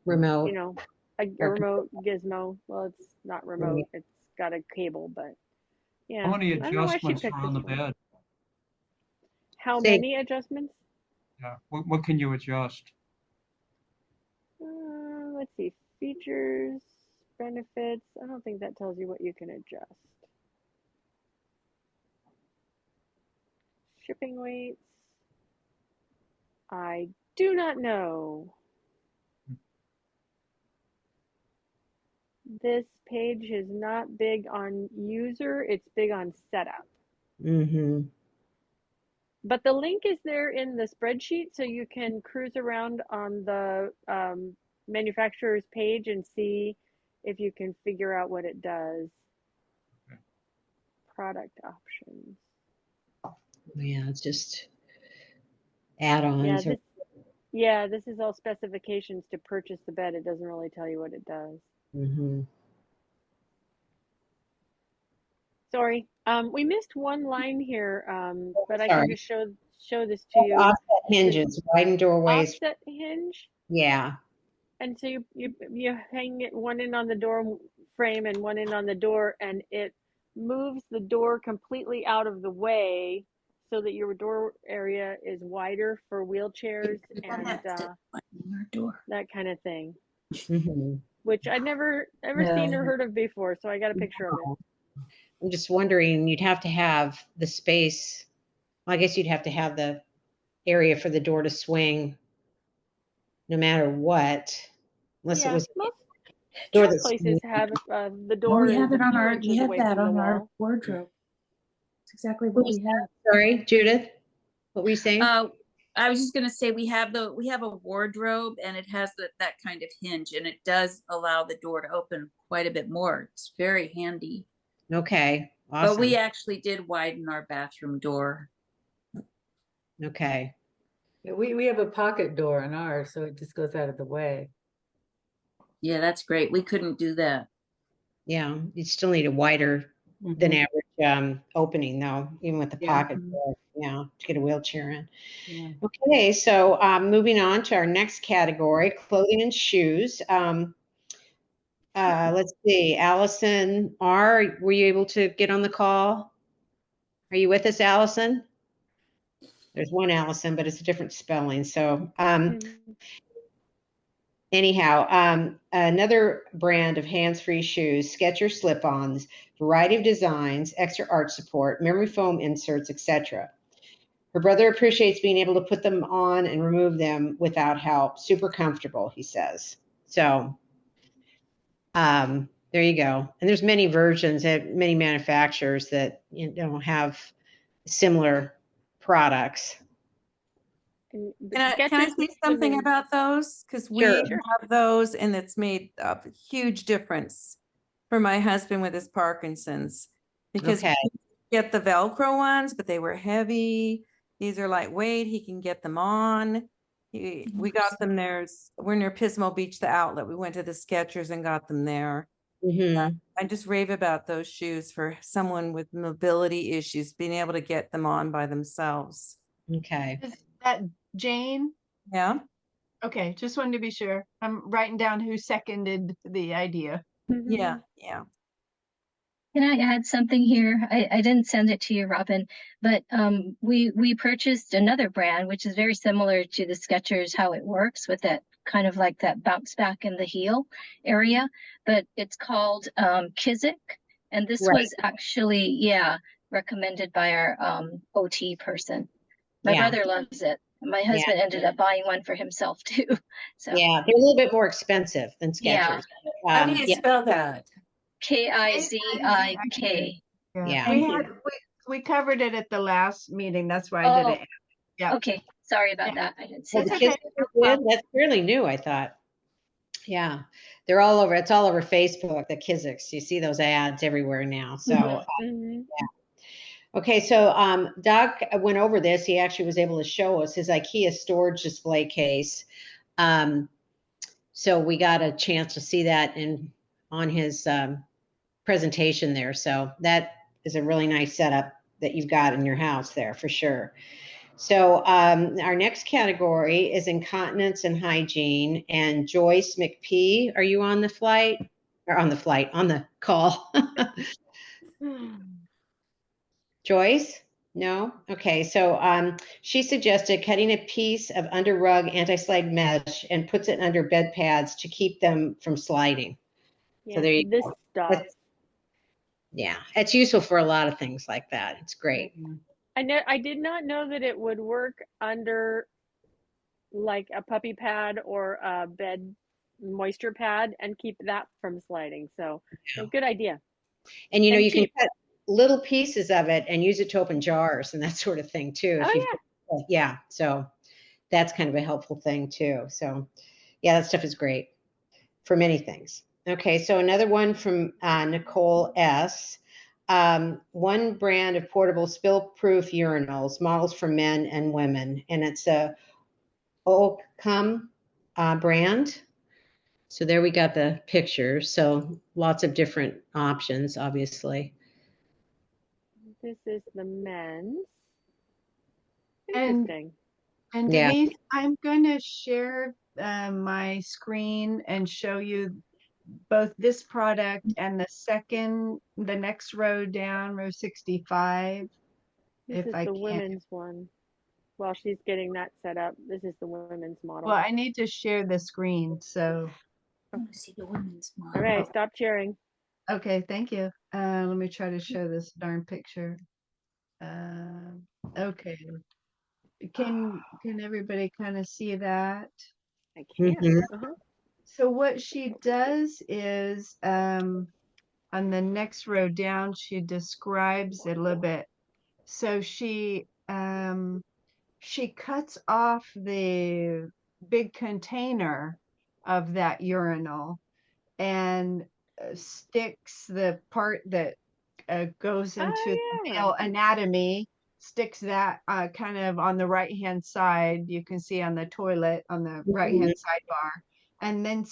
remote. You know, a remote gizmo. Well, it's not remote. It's got a cable, but yeah. How many I don't know why she adjustments picked are on the this one. bed? How many adjustments? Yeah. What can you adjust? Let's see. Features, benefits. I don't think that tells you what you can adjust. Shipping weights. I do not know. This page is not big on user, it's big on setup. Mm-hmm. But the link is there in the spreadsheet, so you can cruise around on the manufacturer's page and see if you can figure out what it does. Okay. Product options. Yeah, it's just add-ons. Yeah, this is all specifications to purchase the bed. It doesn't really tell you what it does. Mm-hmm. Sorry, we missed one line here, but I Sorry. can just show this to you. Offset hinges, widen doorways. Offset hinge. Yeah. And so you hang it one in on the door frame and one in on the door, and it moves the door completely out of the way so that your door area is wider for wheelchairs and that kind of thing. Mm-hmm. Which I'd never seen or heard of before, so I got a picture of it. I'm just wondering, you'd have to have the space. Well, I guess you'd have to have the area for the door to swing no matter what, unless it was most door some that's places have the door we have is it a on few our, inches we have away that from the on our wall. wardrobe. It's exactly what we have. Sorry, Judith, what were you saying? I was just gonna say we have a wardrobe, and it has that kind of hinge, and it does allow the door to open quite a bit more. It's very handy. Okay, awesome. But we actually did widen our bathroom door. Okay. Yeah, we have a pocket door in ours, so it just goes out of the way. Yeah, that's great. We couldn't do that. Yeah, you still need a wider than average opening though, even with the pocket door, yeah, to get a wheelchair in. Yeah. Okay, so moving on to our next category, clothing and shoes. Let's see, Allison R., were you able to get on the call? Are you with us, Allison? There's one Allison, but it's a different spelling. So anyhow, another brand of hands-free shoes, Skechers slip-ons, variety of designs, extra arch support, memory foam inserts, etc. Her brother appreciates being able to put them on and remove them without help. Super comfortable, he says. So there you go. And there's many versions at many manufacturers that have similar products. Can I say something about those? Because we have those, and it's made a huge difference for my husband with his Parkinson's. Because we get the Velcro ones, but they were heavy. These are lightweight. He can get them on. We got them there. We're near Pismo Beach, the outlet. We went to the Skechers and got them there. I just rave about those shoes for someone with mobility issues, being able to get them on by themselves. Okay. Is that Jane? Yeah. Okay, just wanted to be sure. I'm writing down who seconded the idea. Yeah, yeah. Can I add something here? I didn't send it to you, Robin, but we purchased another brand, which is very similar to the Skechers, how it works with that kind of like that bounce back in the heel area, but it's called Kizik. And this was actually, recommended by our OT person. My brother loves it. My husband ended up buying one for himself too. So Yeah, they're a little bit more expensive than yeah. Skechers. How do you Yeah, spell that? Kizik. yeah. We Thank had, you. we covered it at the last meeting. That's why I Oh, didn't. Yeah. okay. Sorry about Yeah. that. I didn't see Well, the It's that. okay. kids are good. That's fairly new, I thought. Yeah, they're all over. It's all over Facebook, the Kiziks. You see those ads everywhere now. So, Mhm. okay, so Doc went over this. He actually was able to show us his IKEA storage display case. So we got a chance to see that on his presentation there. So that is a really nice setup that you've got in your house there for sure. So our next category is incontinence and hygiene. And Joyce McPhee, are you on the flight? Or on the call? Joyce? No? Okay, so she suggested cutting a piece of under rug anti-slide mesh and puts it under bed pads to keep them from sliding. Yeah, So there you this go. stuff. Yeah, it's useful for a lot of things like that. It's great. I did not know that it would work under like a puppy pad or a bed moisture pad and keep that from sliding. So good idea. And you know, And you can cheap. cut little pieces of it and use it to open jars and that sort of thing too. If yeah, so that's kind of a helpful thing too. So yeah, that stuff is great for many things. Okay, so another one from Nicole S. One brand of portable spill-proof urinals, models for men and women, and it's a Oakcom brand. So there we got the pictures. So lots of different options, obviously. This is the men's. And Interesting. And Yeah. Denise, I'm going to share my screen and show you both this product and the next row down, row 65. This If is I the can. women's one. While she's getting that set up, this is the women's model. Well, I need to share the screen, so. I want to see the women's model. All right, stop sharing. Okay, thank you. Let me try to show this darn picture. Okay. Can everybody kind of see that? I can. Mhm. So what she does is on the next row down, she describes it a little bit. So she cuts off the big container of that urinal and sticks the part that goes into the male anatomy, sticks that kind of on the right hand side. You can see on the toilet on the right hand sidebar, and then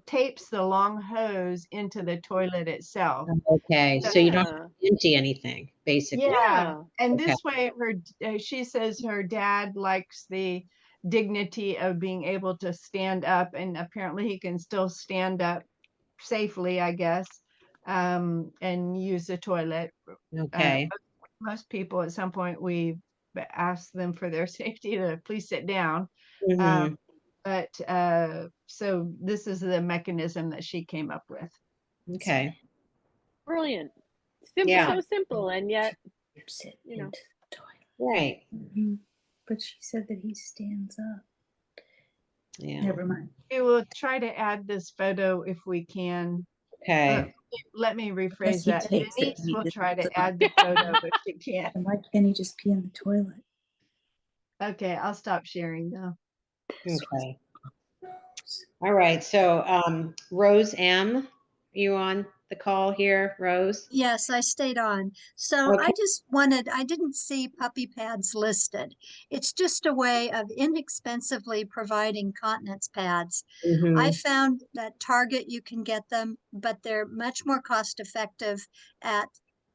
tapes the long hose into the toilet itself. Okay, so you don't have to empty anything, basically. Yeah, and Okay. this way, she says her dad likes the dignity of being able to stand up, and apparently he can still stand up safely, I guess, and use the toilet. Okay. Most people at some point we ask them for their safety to please sit down. Mhm. But so this is the mechanism that she came up with. Okay. Brilliant. Simple, Yeah. so simple, and yet, you know. Right. But she said that he stands up. Yeah. Never mind. We will try to add this photo if we can. Okay. Let me Unless rephrase he that. takes it, Denise he will just try to puts it add the photo if she can. And why can't he just pee in the toilet? Okay, I'll stop sharing now. Okay. All right. So Rose M, you on the call here, Rose? Yes, I stayed on. So Okay. I didn't see puppy pads listed. It's just a way of inexpensively providing continence pads. I found that Target you can get them, but they're much more cost effective at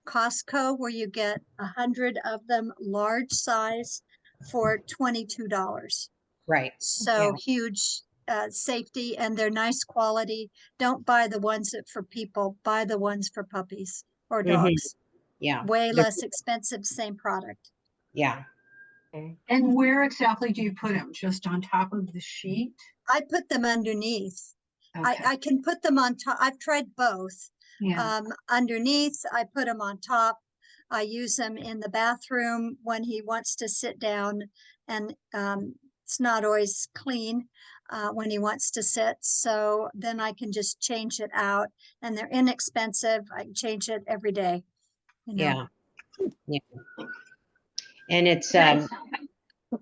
Costco, where you get 100 of them large size for $22. Right. So huge safety, and they're nice quality. Don't buy the ones that for people, buy the ones for puppies or dogs. Yeah. Way less expensive, same product. Yeah. And where exactly do you put them? Just on top of the sheet? I put them underneath. Okay. I can put them on top. I've tried both. Yeah. Underneath, I put them on top. I use them in the bathroom when he wants to sit down and it's not always clean when he wants to sit. So then I can just change it out, and they're inexpensive. I can change it every day. You know? Yeah. And it's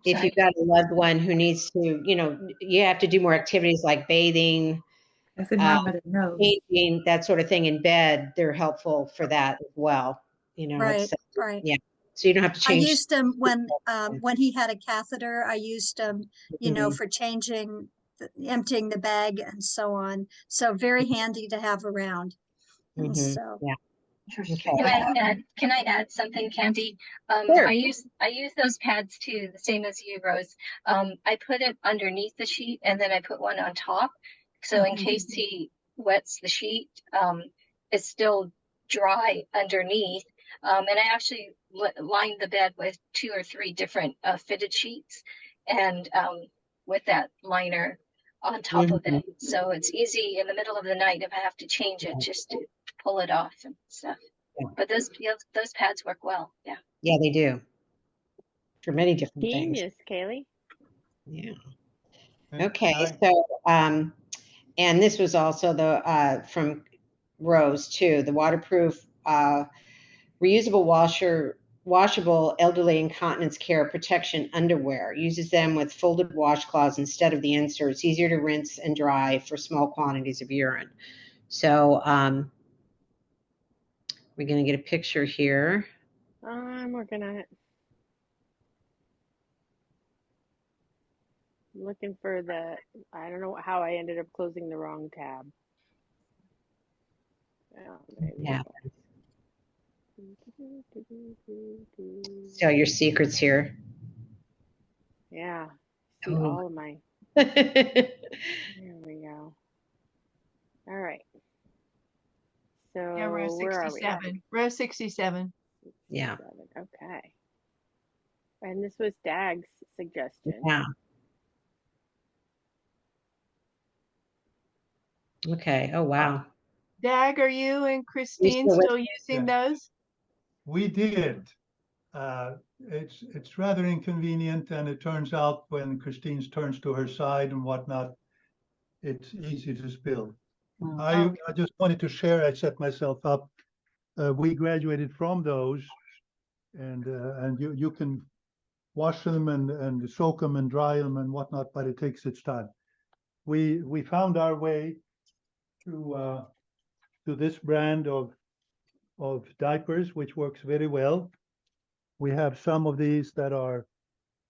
if you've got a loved one who needs to, you know, you have to do more activities like bathing, painting, that sort of thing in bed. They're helpful for that as well. You know, Right, it's right. yeah. So you don't have to I change. used them when he had a catheter. I used them, you know, Mhm. for changing, emptying the bag and so on. So very handy to have around. And Mhm. so Yeah. Okay. Can I add something, Candy? Sure. I use those pads too, the same as you, Rose. I put it underneath the sheet and then I put one on top. So in case he wets the sheet, it's still dry underneath. And I actually lined the bed with 2 or 3 different fitted sheets, and with that liner on top of it. So it's easy in the middle of the night if I have to change it, just to pull it off and stuff. But those pads work well. Yeah. Yeah, they do. For many different things. Genius, Kaylee. Yeah. Okay. So, and this was also the from Rose too, the waterproof, reusable washable elderly incontinence care protection underwear. Uses them with folded washcloths instead of the inserts. Easier to rinse and dry for small quantities of urine. So, we're going to get a picture here. I'm working on it. I'm looking for the, I don't know how I ended up closing the wrong tab. Oh, there we Yeah. go. See all your secrets here. Yeah. See Oh. all of my. There we go. All right. So Yeah, row where are we? 67. Row 67. Yeah. Okay. And this was Dag's suggestion. Yeah. Okay. Oh, wow. Dag, are you and Christine still using those? We did. It's rather inconvenient, and it turns out when Christine turns to her side and whatnot, it's easy to spill. I just wanted to share. I set myself up. We graduated from those, and you can wash them and soak them and dry them and whatnot, but it takes its time. We found our way to this brand of diapers, which works very well. We have some of these that are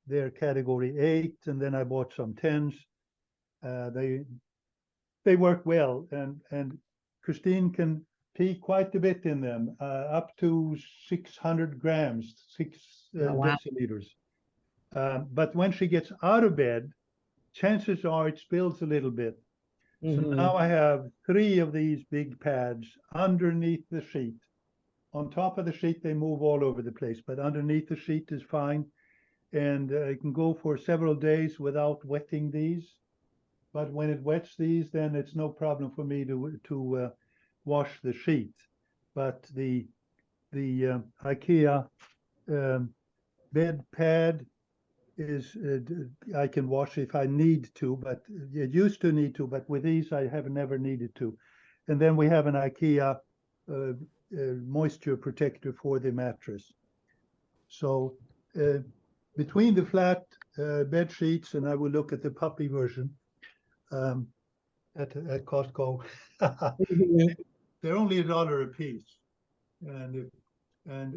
their category 8, and then I bought some 10s. They work well, and Christine can pee quite a bit in them, up to 600 grams, 6 wow. deciliters. But when she gets out of bed, chances are it spills a little bit. So now I have 3 of these big pads underneath the sheet. On top of the sheet, they move all over the place, but underneath the sheet is fine. And I can go for several days without wetting these. But when it wets these, then it's no problem for me to wash the sheet. But the IKEA bed pad is I can wash if I need to, but it used to need to, but with these I have never needed to. And then we have an IKEA moisture protector for the mattress. So between the flat bed sheets, and I will look at the puppy version at Costco. They're only $1 a piece, and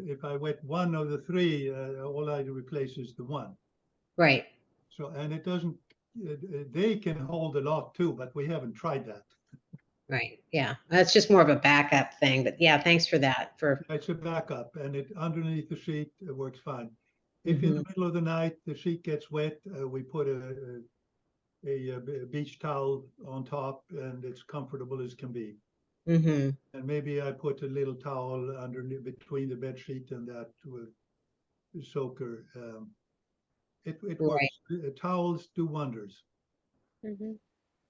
if I wet one of the 3, all I replace is the one. Right. So, and it doesn't. They can hold a lot too, but we haven't tried that. Right. Yeah. That's just more of a backup thing, but yeah, thanks for that. It's a backup, and it underneath the sheet, it works fine. If in the middle of the night the sheet gets wet, we put a beach towel on top, and it's comfortable as can be. And maybe I put a little towel underneath between the bed sheet and that soaker. It works. Towels do wonders.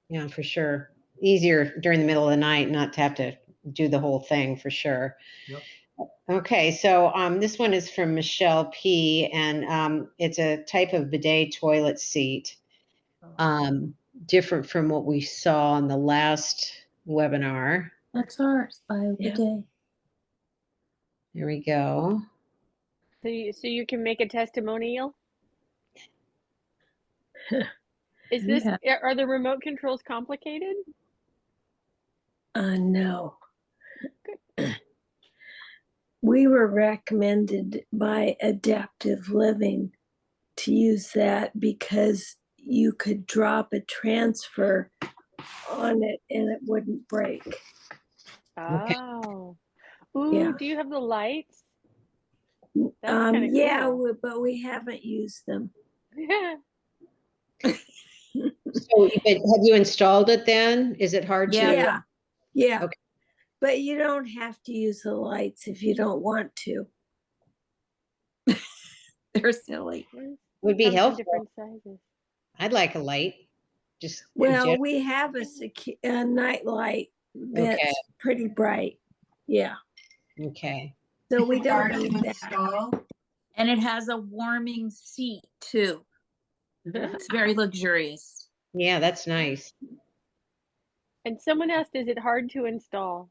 Yeah, for sure. Easier during the middle of the night not to have to do the whole thing for sure. Yep. Okay, so this one is from Michelle P, and it's a type of bidet toilet seat, different from what we saw on the last webinar. That's ours, bio bidet. Here we go. So you can make a testimonial? Is this, are the remote controls complicated? No. We were recommended by Adaptive Living to use that because you could drop a transfer on it and it wouldn't break. Oh. Ooh, Yeah. do you have the lights? That's kind of Yeah, cool. but we haven't used them. Yeah. So have you installed it then? Is it hard to? Yeah. Okay. But you don't have to use the lights if you don't want to. They're silly. Would be Comes in helpful. different sizes. I'd like a light. Just Well, we have a night light that's pretty bright. Yeah. Okay. So we don't Hard to need that. install. And it has a warming seat too. It's very luxurious. Yeah, that's nice. And someone asked, is it hard to install?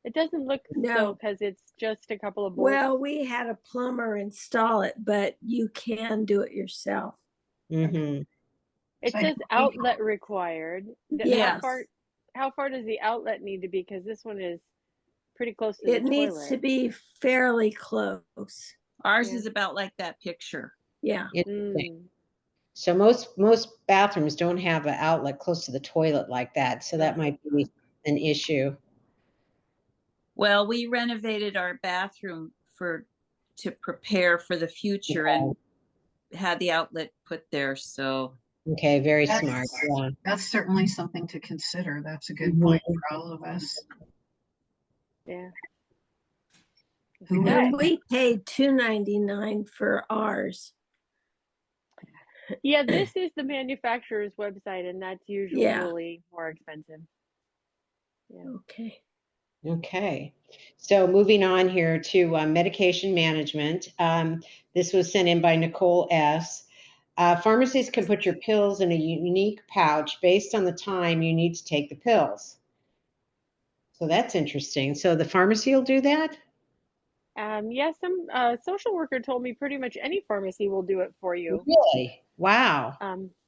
It doesn't look so because it's just a couple of bolts. Well, we had a plumber install it, but you can do it yourself. Mm-hmm. It says outlet required. Yes. How far does the outlet need to be? Because this one is pretty close to the It needs toilet. to be fairly close. Ours is about like that picture. Yeah. Interesting. So most bathrooms don't have an outlet close to the toilet like that. So that might be an issue. Well, we renovated our bathroom to prepare for the future and had the outlet put there. So okay, very smart. Yeah. That's certainly something to consider. That's a good point for all of us. Yeah. And we paid $2.99 for ours. Yeah, this is the manufacturer's website, and that's usually more expensive. Yeah. Okay. Okay. So moving on here to medication management. This was sent in by Nicole S. Pharmacies can put your pills in a unique pouch based on the time you need to take the pills. So that's interesting. So the pharmacy will do that? Yes, some social worker told me pretty much any pharmacy will do it for you. Really? Wow.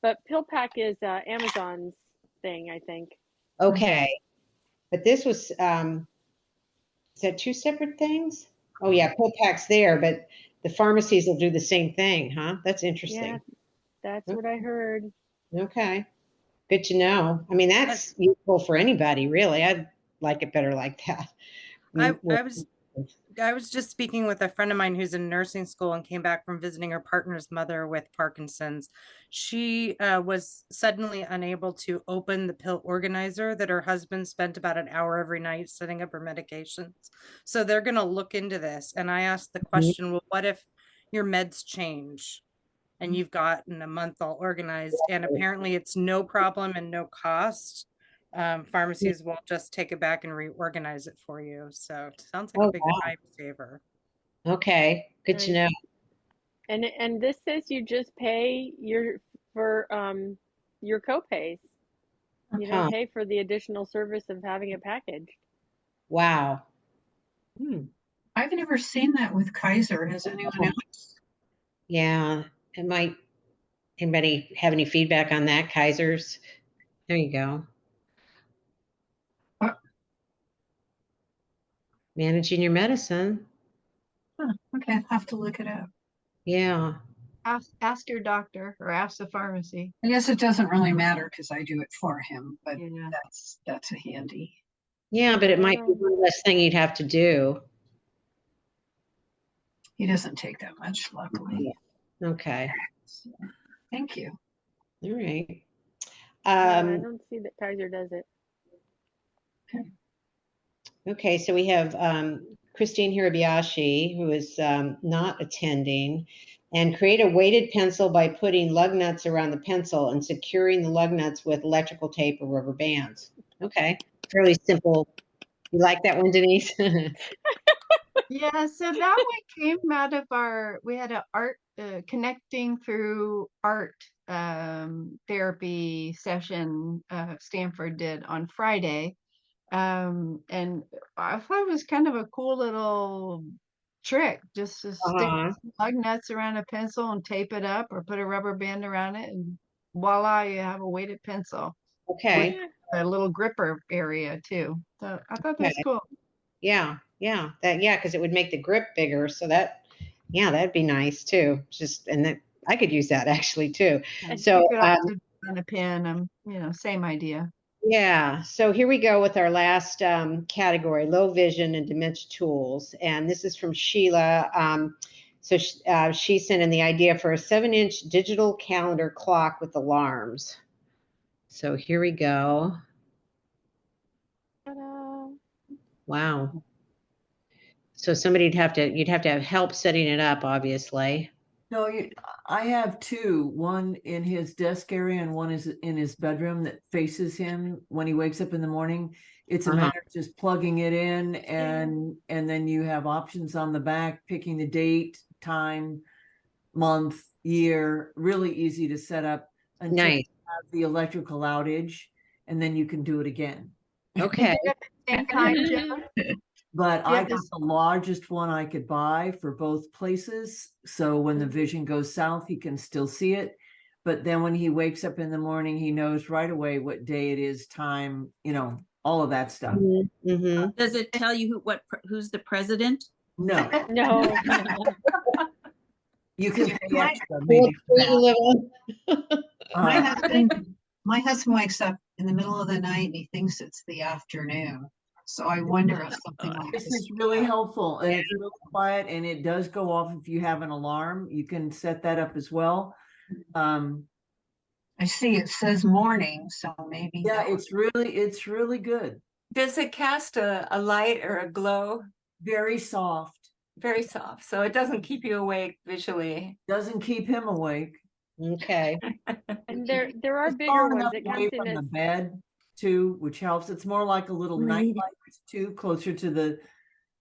But PillPack is Amazon's thing, I think. Okay. But this was, is that two separate things? Oh yeah, PillPack's there, but the pharmacies will do the same thing, huh? That's interesting. Yeah, that's what I heard. Okay. Good to know. I mean, that's useful for anybody, really. I'd like it better like that. I was just speaking with a friend of mine who's in nursing school and came back from visiting her partner's mother with Parkinson's. She was suddenly unable to open the pill organizer that her husband spent about an hour every night setting up her medications. So they're going to look into this. And I asked the question, well, what if your meds change and you've gotten a month all organized? And apparently it's no problem and no cost. Pharmacies will just take it back and reorganize it for you. So it sounds like a big time saver. Okay, good to know. And this says you just pay your copays. You don't pay for the additional service of having it packaged. Wow. I've never seen that with Kaiser. Has anyone else? Yeah, it might. Anybody have any feedback on that, Kaiser's? There you go. Managing your medicine. Okay, I'll have to look it up. Yeah. Ask your doctor or ask the pharmacy. I guess it doesn't really matter because I do it for him, but that's a handy. Yeah, but it might be one less thing you'd have to do. He doesn't take that much, luckily. Yeah. Okay. So, thank you. All right. I don't see that Kaiser does it. Okay, so we have Christine Hirabayashi, who is not attending, and create a weighted pencil by putting lug nuts around the pencil and securing the lug nuts with electrical tape or rubber bands. Okay, fairly simple You like that one, Denise? Yeah, so that one came out of we had a art connecting through art therapy session Stanford did on Friday. And I thought it was kind of a cool little trick, just to stick lug nuts around a pencil and tape it up, or put a rubber band around it, and voila, you have a weighted pencil. Okay. With a little gripper area too. So I thought that was cool. Yeah, because it would make the grip bigger. So that'd be nice too. And that I could use that actually too. And So you could also do on a pen, same idea. yeah, so here we go with our last category, low vision and dementia tools. And this is from Sheila. She sent in the idea for a 7-inch digital calendar clock with alarms. So here we go. Ta-da. Wow. So you'd have to have help setting it up, obviously. No, I have two, one in his desk area and one is in his bedroom that faces him when he wakes up in the morning. It's a matter of just plugging it in, and then you have options on the back, picking the date, time, month, year, really easy to set up until you have the electrical outage, and then you can do it again. Okay. Same kind, Joan? But I got the largest one I could buy for both places. So when the vision goes south, he can still see it. But then when he wakes up in the morning, he knows right away what day it is, time, all of that stuff. Mm-hmm. Does it tell you who's the president? No. No. You can pay extra, My husband wakes up in the middle of the night and he thinks it's the afternoon. So I wonder if something like this is really helpful, and it's really quiet, and it does go off if you have an alarm. You can set that up as well. I see it says morning, so maybe. Yeah, it's really good. Does it cast a light or a glow? Very soft. Very soft. So it doesn't keep you awake visually. Doesn't keep him awake. Okay. And there are bigger ones. It comes in the bed too, which helps. It's more like a little night light too, closer to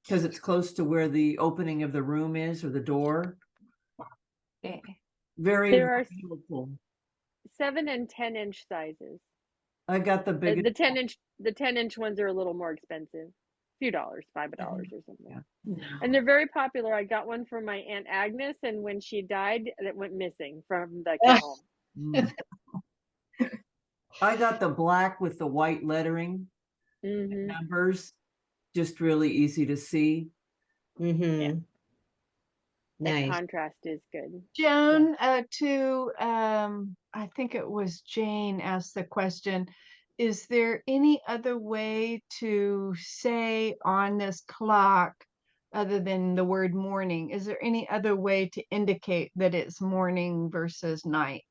because it's close to where the opening of the room is, or the door. Okay. There are helpful. 7 and 10-inch sizes. I got the biggest. The 10-inch ones are a little more expensive. A few dollars, $5 or something. Yeah. And they're very popular. I got one from my Aunt Agnes, and when she died, it went missing from the care home. I got the black with the white lettering, numbers, just really easy to see. Yeah. Nice. The contrast is good. Joan, I think it was Jane asked the question, is there any other way to say on this clock, other than the word morning, is there any other way to indicate that it's morning versus night?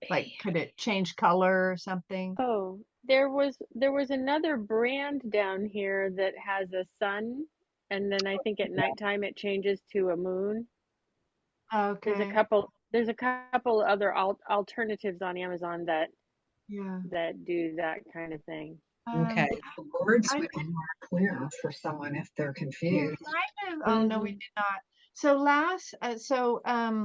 Like, could it change color or something? Oh, there was another brand down here that has a sun, and then I think at nighttime it changes to a moon. Okay. There's a couple other alternatives on Amazon that do that kind of thing. Okay. The words would be more clear for someone if they're confused. Oh no, we did not. So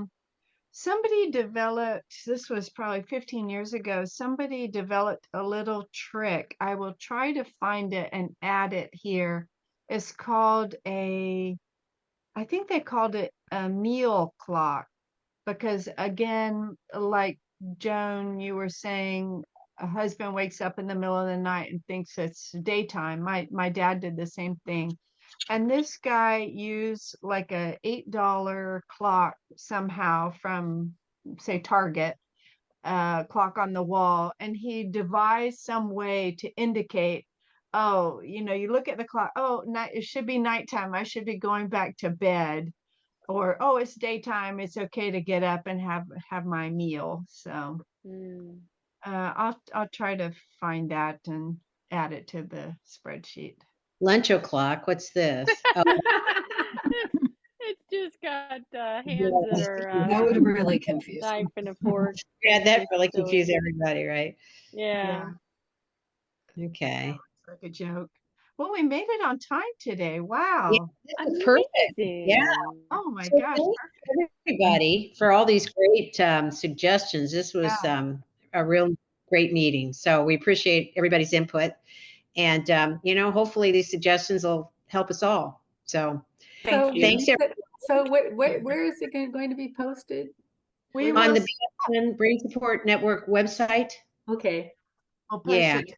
somebody developed, this was probably 15 years ago, somebody developed a little trick. I will try to find it and add it here. It's called I think they called it a meal clock, because again, like Joan, you were saying, a husband wakes up in the middle of the night and thinks it's daytime. My dad did the same thing. And this guy used like a $8 clock somehow from, say, Target, clock on the wall. And he devised some way to indicate, oh, you look at the clock, oh, it should be nighttime. I should be going back to bed. Or, oh, it's daytime. It's okay to get up and have my meal. So I'll try to find that and add it to the spreadsheet. Lunch o'clock. What's this? Oh. It's just got hands that are that would really confuse knife and a fork. Yeah, that really confused everybody, right? Yeah. Okay. Like a joke. Well, we made it on time today. Yeah, Wow. this is perfect. Yeah. Oh my So gosh. thanks everybody for all these great suggestions. This was Yeah. a real great meeting. So we appreciate everybody's input. And, hopefully these suggestions will help us all. So So, thanks, everyone. so where is it going to be posted? We On will, the BSN Brain Support Network website. Okay. we'll post Yeah. it.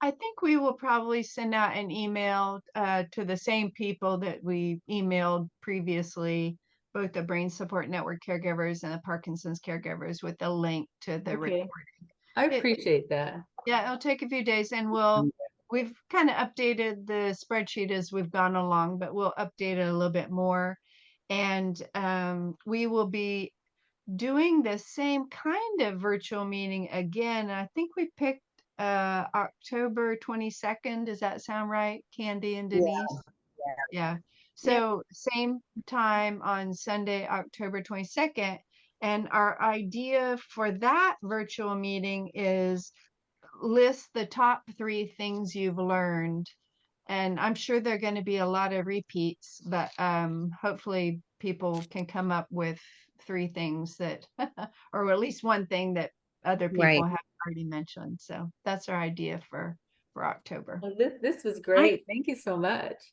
I think we will probably send out an email to the same people that we emailed previously, both the Brain Support Network caregivers and the Parkinson's caregivers, with the link to the Okay. recording. I appreciate that. Yeah, it'll take a few days, and we've kind of updated the spreadsheet as we've gone along, but we'll update it a little bit more. And we will be doing the same kind of virtual meeting again. I think we picked October 22nd. Does that sound right, Candy and Denise? Yeah. So same time on Sunday, October 22nd. And our idea for that virtual meeting is list the top 3 things you've learned. And I'm sure there are going to be a lot of repeats, but hopefully people can come up with 3 things that, or at least one thing that other people have already mentioned. So that's our idea for October. Well, this was great. Thank you so much.